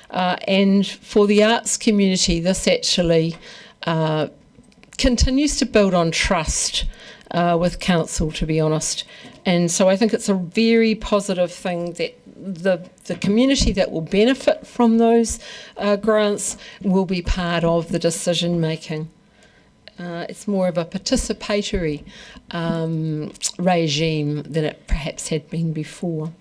D: and for the arts community this actually continues to build on trust with council, to be honest, and so I think it's a very positive thing that the community that will benefit from those grants will be part of the decision making. It's more of a participatory regime than it perhaps had been before.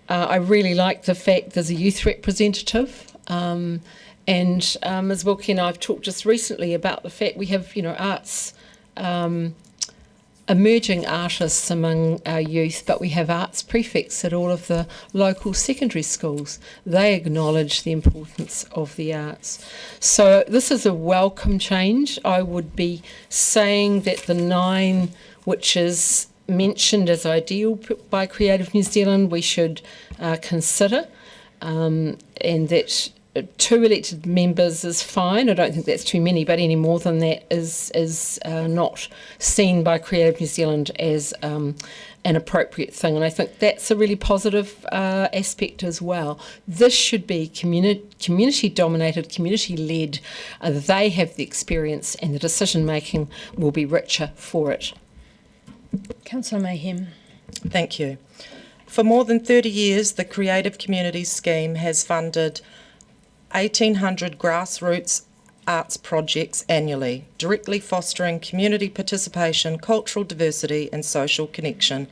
D: I really like the fact there's a youth representative, and Ms Wilkie and I have talked just recently about the fact we have, arts, emerging artists among our youth, but we have arts prefects at all of the local secondary schools. They acknowledge the importance of the arts. So this is a welcome change. I would be saying that the 9, which is mentioned as ideal by Creative New Zealand, we should consider, and that 2 elected members is fine. I don't think that's too many, but any more than that is not seen by Creative New Zealand as an appropriate thing, and I think that's a really positive aspect as well. This should be community-dominated, community-led. They have the experience, and the decision-making will be richer for it.
A: Councillor Mayhem.
T: Thank you. For more than 30 years, the Creative Communities Scheme has funded 1,800 grassroots arts projects annually, directly fostering community participation, cultural diversity and social connection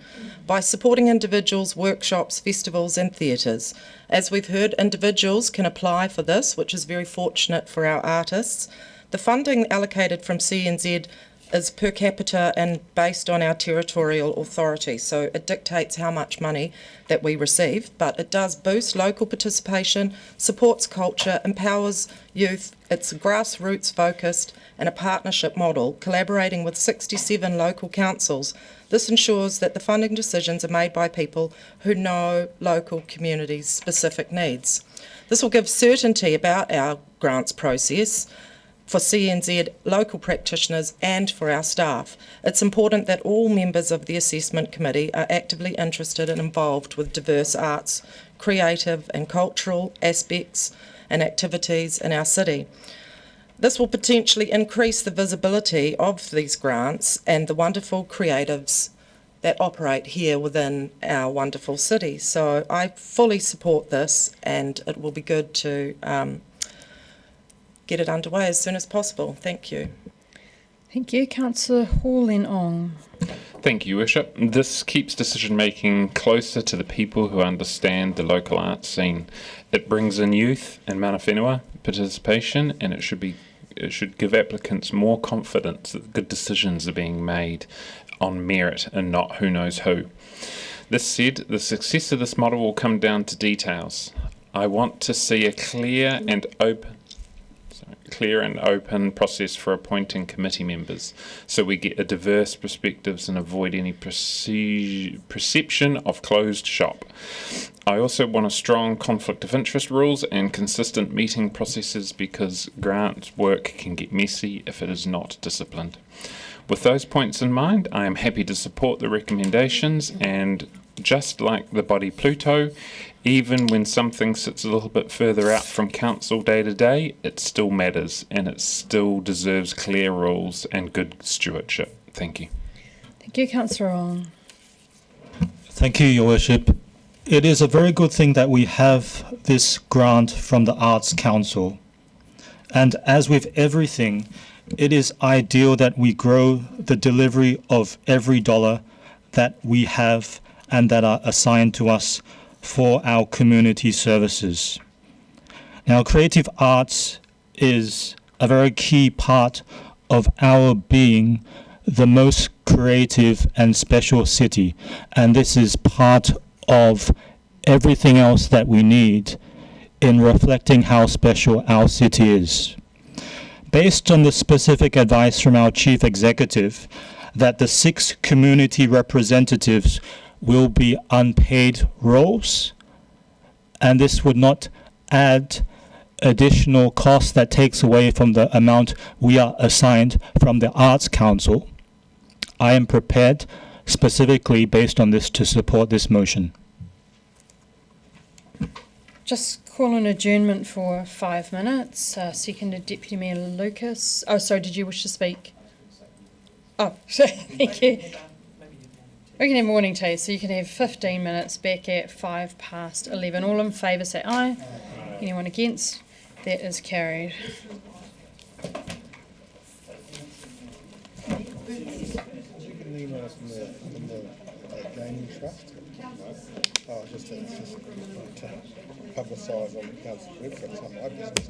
T: by supporting individuals, workshops, festivals and theatres. As we've heard, individuals can apply for this, which is very fortunate for our artists. The funding allocated from CNZ is per capita and based on our territorial authority, so it dictates how much money that we receive, but it does boost local participation, supports culture, empowers youth, it's grassroots focused and a partnership model, collaborating with 67 local councils. This ensures that the funding decisions are made by people who know local communities' specific needs. This will give certainty about our grants process for CNZ local practitioners and for our staff. It's important that all members of the assessment committee are actively interested and involved with diverse arts, creative and cultural aspects and activities in our city. This will potentially increase the visibility of these grants and the wonderful creatives that operate here within our wonderful city. So I fully support this, and it will be good to get it underway as soon as possible. Thank you.
A: Thank you. Councillor Hall and Ong.
Q: Thank you, Worship. This keeps decision making closer to the people who understand the local arts scene. It brings in youth and mana whenua participation, and it should give applicants more confidence that good decisions are being made on merit and not who knows who. This said, the success of this model will come down to details. I want to see a clear and open process for appointing committee members, so we get a diverse perspectives and avoid any perception of closed shop. I also want a strong conflict of interest rules and consistent meeting processes, because grant work can get messy if it is not disciplined. With those points in mind, I am happy to support the recommendations, and just like the body Pluto, even when something sits a little bit further out from council day to day, it still matters and it still deserves clear rules and good stewardship. Thank you.
A: Thank you, Councillor Ong.
R: Thank you, Your Worship. It is a very good thing that we have this grant from the Arts Council. And as with everything, it is ideal that we grow the delivery of every dollar that we have and that are assigned to us for our community services. Now, creative arts is a very key part of our being the most creative and special city, and this is part of everything else that we need in reflecting how special our city is. Based on the specific advice from our Chief Executive that the 6 community representatives will be unpaid roles, and this would not add additional costs that takes away from the amount we are assigned from the Arts Council. I am prepared, specifically based on this, to support this motion.
A: Just call an adjournment for 5 minutes. Seconded Deputy Mayor Lucas. Oh, sorry, did you wish to speak? Oh, thank you. We can have morning tea, so you can have 15 minutes back at 11:05. All in favour say aye. Anyone against? That is carried.
S: Just to publicise on the council's website some of my business.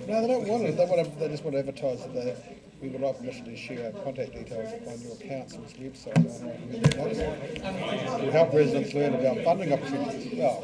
S: No, they don't want it. They just want to advertise that we would like permission to share our contact details on your council's website. To help residents learn about funding opportunities as well.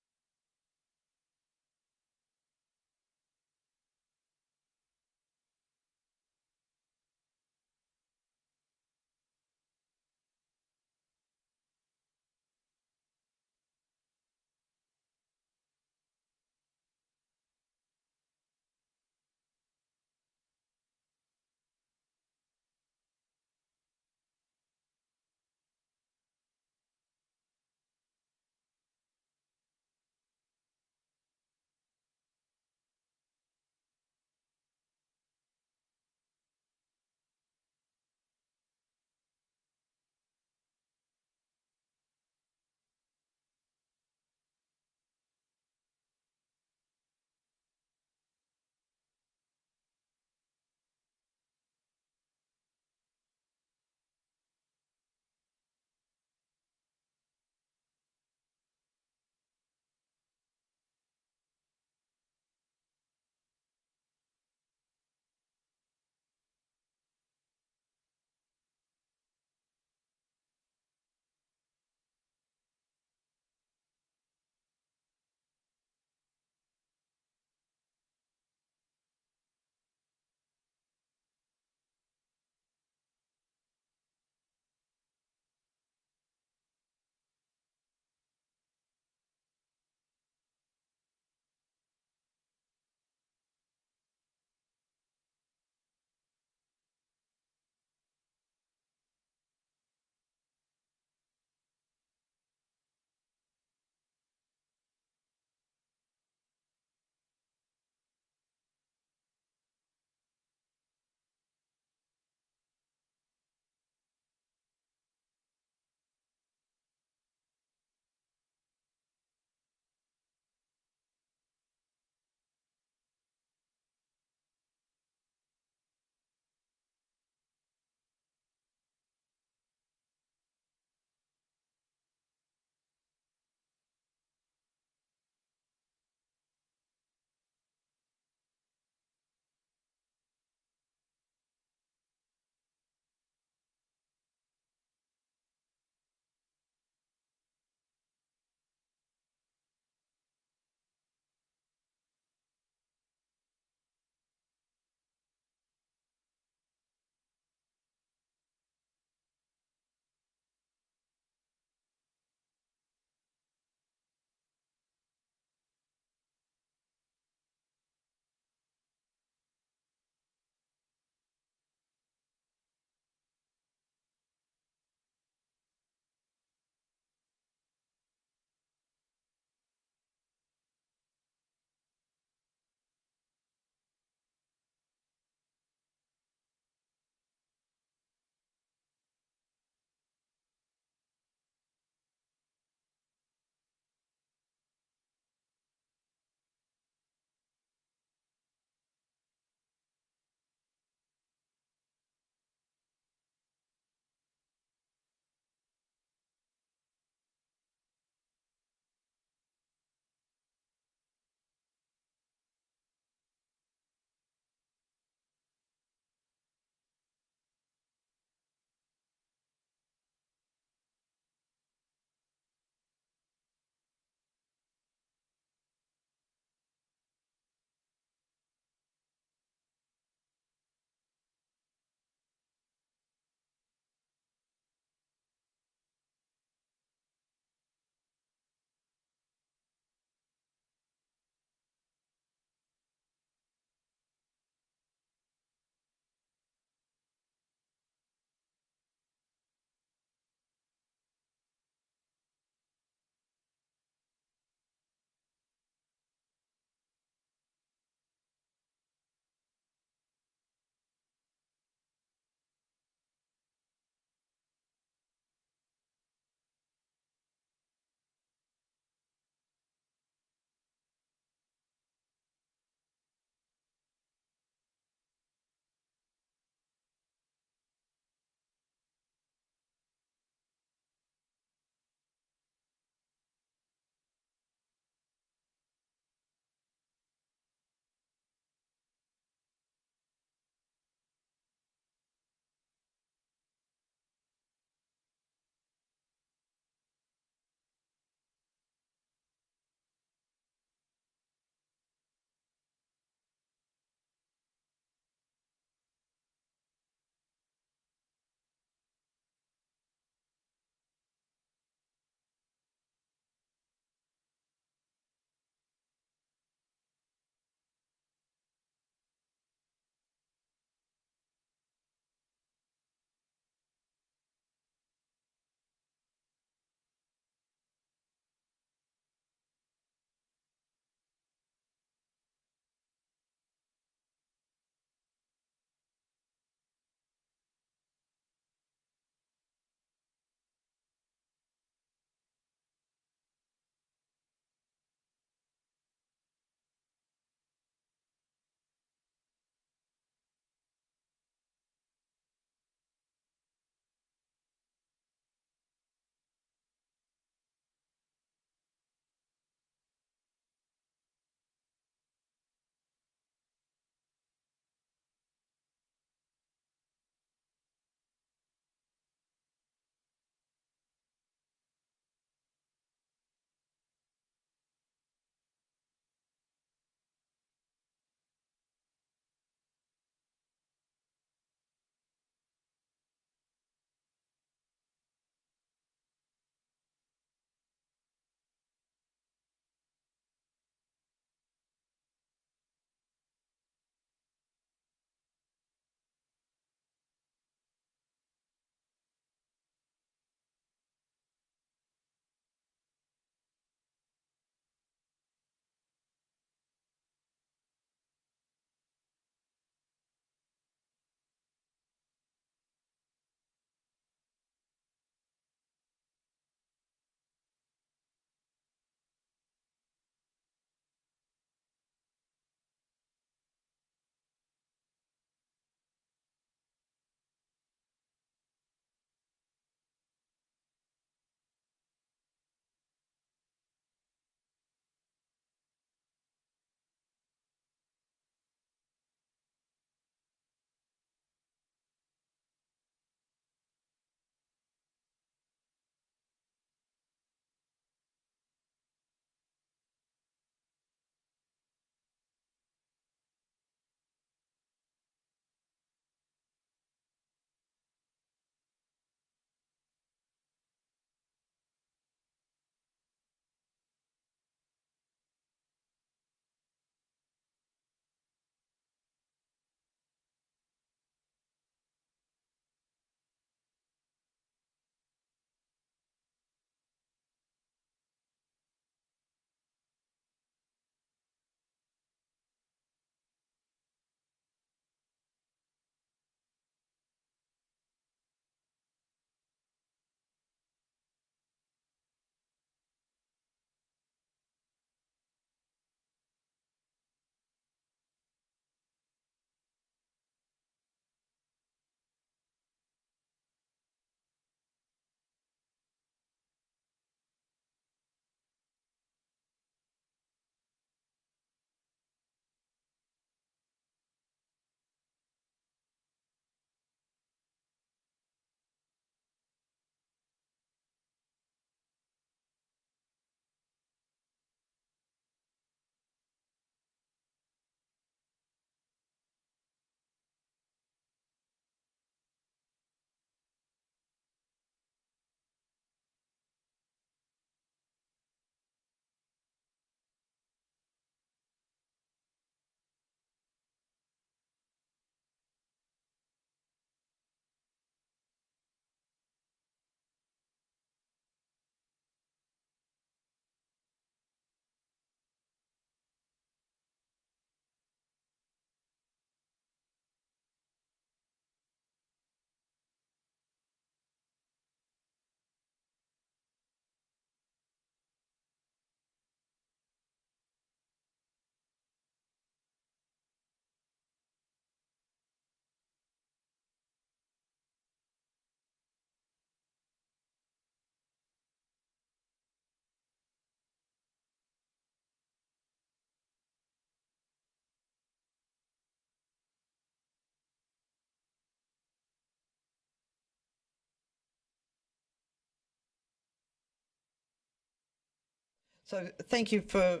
K: So thank you for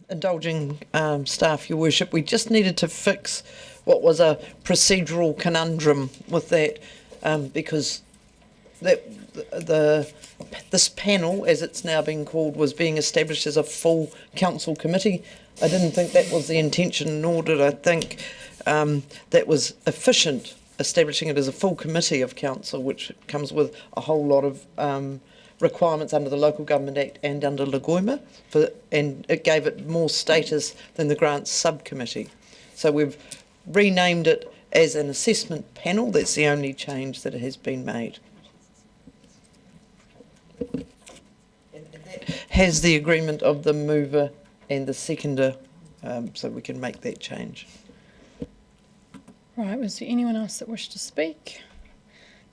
K: indulging staff, Your Worship. We just needed to fix what was a procedural conundrum with that, because this panel, as it's now being called, was being established as a full council committee. I didn't think that was the intention, nor did I think that was efficient, establishing it as a full committee of council, which comes with a whole lot of requirements under the Local Government Act and under Lagoima, and it gave it more status than the grants subcommittee. So we've renamed it as an assessment panel. That's the only change that has been made. And that has the agreement of the mover and the seconder, so we can make that change.
A: Right, was there anyone else that wished to speak?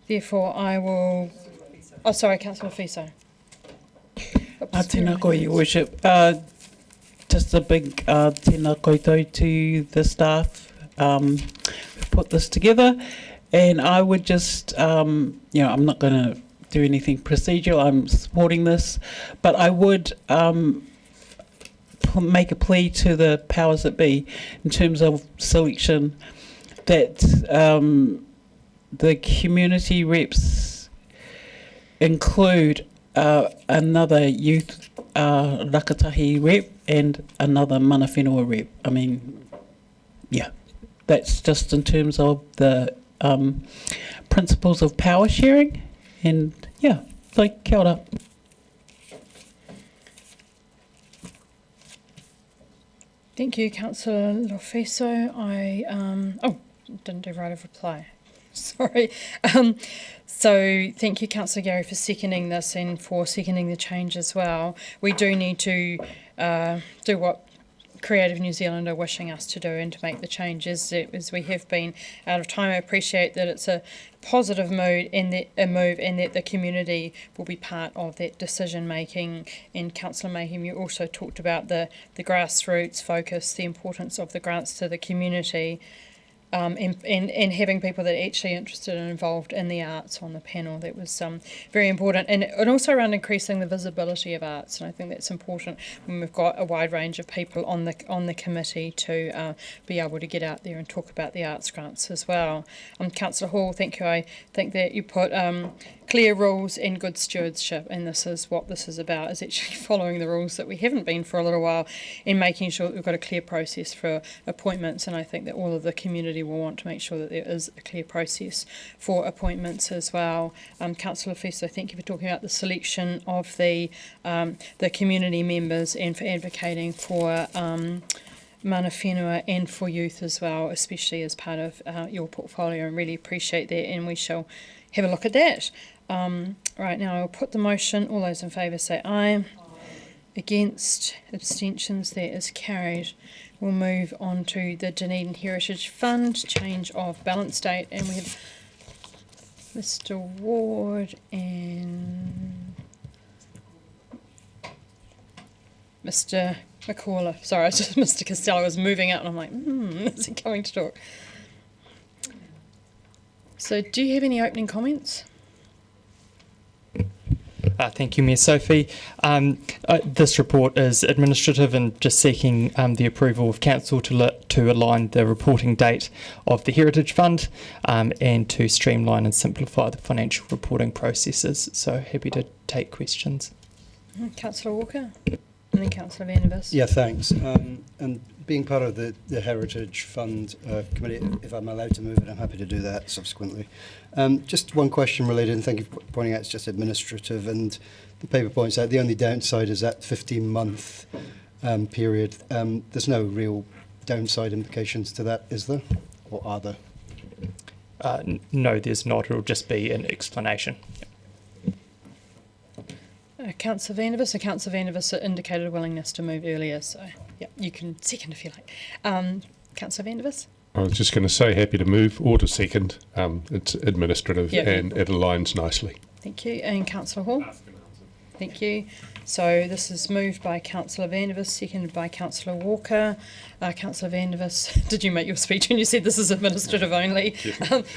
A: Therefore, I will... Oh, sorry, Councillor Fiso.
C: Tēnā koe, Your Worship. Just a big tēnā koutou to the staff who put this together. And I would just, I'm not going to do anything procedural. I'm supporting this. But I would make a plea to the powers that be in terms of selection that the community reps include another youth rakatahi rep and another mana whenua rep. I mean, yeah, that's just in terms of the principles of power sharing, and yeah, like kia ora.
A: Thank you, Councillor Lofeso. I didn't do right of reply. Sorry. So thank you, Councillor Gary, for seconding this and for seconding the change as well. We do need to do what Creative New Zealand are wishing us to do and to make the changes as we have been out of time. I appreciate that it's a positive mood and that the community will be part of that decision making. And Councillor Mayhem, you also talked about the grassroots focus, the importance of the grants to the community. And having people that are actually interested and involved in the arts on the panel, that was very important, and also around increasing the visibility of arts. And I think that's important when we've got a wide range of people on the committee to be able to get out there and talk about the arts grants as well. Councillor Hall, thank you. I think that you put clear rules and good stewardship, and this is what this is about, is actually following the rules that we haven't been for a little while and making sure that we've got a clear process for appointments. And I think that all of the community will want to make sure that there is a clear process for appointments as well. Councillor Festo, thank you for talking about the selection of the community members and for advocating for mana whenua and for youth as well, especially as part of your portfolio, and really appreciate that, and we shall have a look at that. Right, now I'll put the motion. All those in favour say aye. Against, abstentions, that is carried. We'll move on to the Dunedin Heritage Fund, change of balance date, and we have Mr. Ward and Mr. McCauliffe. Sorry, I was just Mr. Costello was moving out, and I'm like, is he coming to talk? So, do you have any opening comments?
V: Thank you, Mayor Sophie. This report is administrative and just seeking the approval of Council to align the reporting date of the Heritage Fund and to streamline and simplify the financial reporting processes. So happy to take questions.
A: Councillor Walker and then Councillor Vandervis.
E: Yeah, thanks. And being part of the Heritage Fund committee, if I'm allowed to move it, I'm happy to do that subsequently. Just one question related, and thank you for pointing out it's just administrative, and the paper points out the only downside is that 15-month period. There's no real downside implications to that, is there? Or are there?
V: No, there's not. It'll just be an explanation.
A: Councillor Vandervis. So Councillor Vandervis indicated a willingness to move earlier, so yeah, you can second if you like. Councillor Vandervis.
P: I was just going to say happy to move or to second. It's administrative and it aligns nicely.
A: Thank you. And Councillor Hall. Thank you. So this is moved by Councillor Vandervis, seconded by Councillor Walker. Councillor Vandervis, did you make your speech when you said this is administrative only?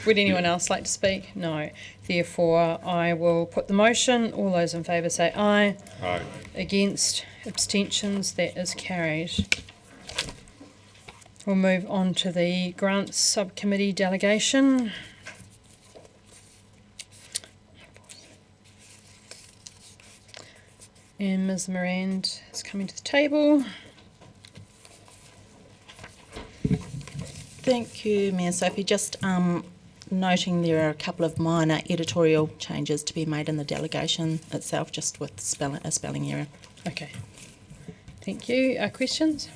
A: Would anyone else like to speak? No. Therefore, I will put the motion. All those in favour say aye.
P: Aye.
A: Against, Abstentions, that is carried. We'll move on to the Grants Subcommittee delegation. And Ms Mirand is coming to the table.
N: Thank you, Mayor Sophie. Just noting there are a couple of minor editorial changes to be made in the delegation itself, just with a spelling error.
A: Okay. Thank you. Questions?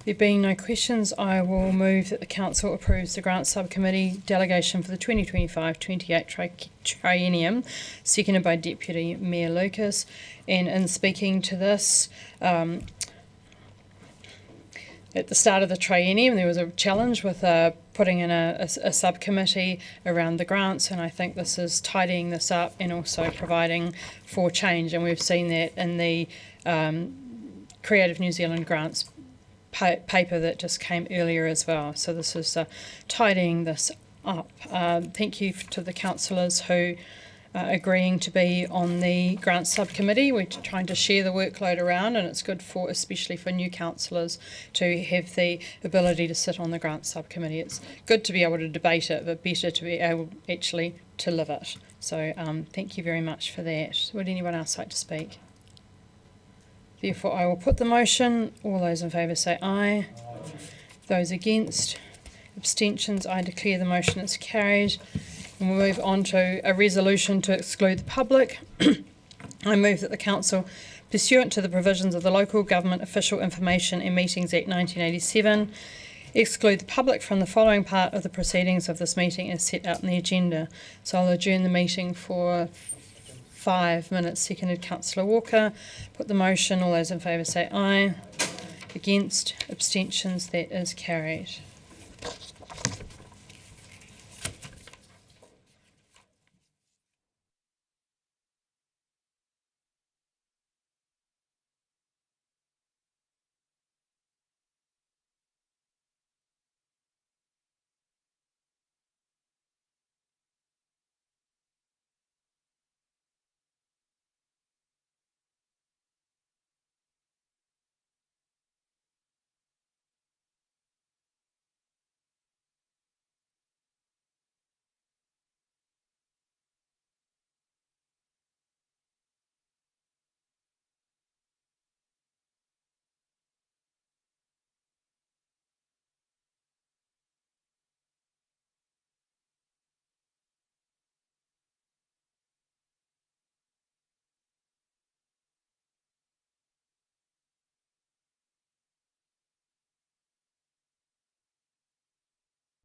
A: There being no questions, I will move that the Council approves the Grants Subcommittee delegation for the 2025-28 triennium, seconded by Deputy Mayor Lucas. And in speaking to this, at the start of the triennium, there was a challenge with putting in a subcommittee around the grants, and I think this is tidying this up and also providing for change. And we've seen that in the Creative New Zealand grants paper that just came earlier as well. So this is tidying this up. Thank you to the councillors who are agreeing to be on the grants subcommittee. We're trying to share the workload around, and it's good for, especially for new councillors, to have the ability to sit on the grants subcommittee. It's good to be able to debate it, but better to be able actually to live it. So thank you very much for that. Would anyone else like to speak? Therefore, I will put the motion. All those in favour say aye. Those against, abstentions, I declare the motion is carried. And we'll move on to a resolution to exclude the public. I move that the Council, pursuant to the provisions of the Local Government Official Information and Meetings Act 1987, exclude the public from the following part of the proceedings of this meeting as set out in the agenda. So I'll adjourn the meeting for 5 minutes. Seconded Councillor Walker. Put the motion. All those in favour say aye. Against, abstentions, that is carried.